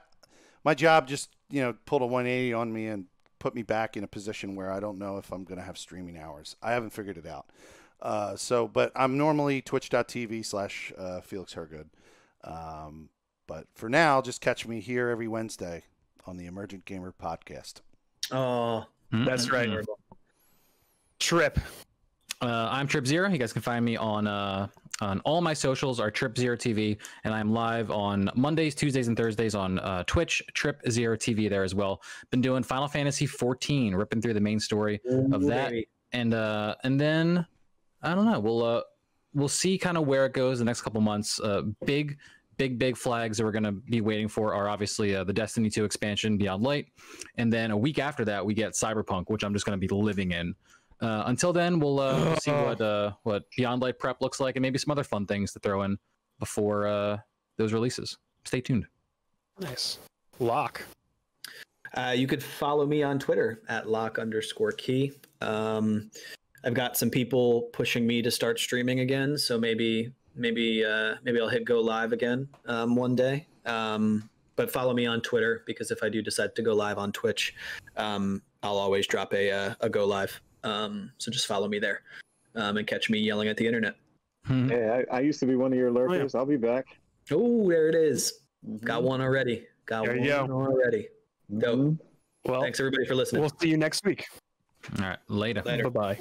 Speaker 2: job just pulled a 180 on me and put me back in a position where I don't know if I'm going to have streaming hours. I haven't figured it out. But I'm normally twitch.tv/Felix Hergood. But for now, just catch me here every Wednesday on the Emergent Gamer podcast.
Speaker 4: Oh,
Speaker 1: That's right. Trip.
Speaker 3: I'm Trip Zero. You guys can find me on all my socials are Trip Zero TV, and I'm live on Mondays, Tuesdays, and Thursdays on Twitch, Trip Zero TV there as well. Been doing Final Fantasy 14, ripping through the main story of that,
Speaker 4: baby.
Speaker 3: and then I don't know. We'll see kind of where it goes the next couple months. Big flags that we're going to be waiting for are obviously the Destiny 2 expansion, Beyond Light, and then a week after that we get Cyberpunk, which I'm just going to be living in. Until then, we'll see what Beyond Light prep looks like, and maybe some other fun things to throw in before those releases. Stay tuned.
Speaker 1: Nice. Lock.
Speaker 4: You could follow me on Twitter at lock_key. I've got some people pushing me to start streaming again, so maybe I'll hit go live again one day. But follow me on Twitter, because if I do decide to go live on Twitch, I'll always drop a go live. So just follow me there and catch me yelling at the internet.
Speaker 5: Yeah, I used to be one of your lurkers. I'll be back.
Speaker 4: Oh, there it is. Got one already.
Speaker 1: There you go.
Speaker 4: Already. Dope.
Speaker 1: Well,
Speaker 4: thanks everybody for listening.
Speaker 1: We'll see you next week.
Speaker 3: All right, later.
Speaker 1: Bye-bye.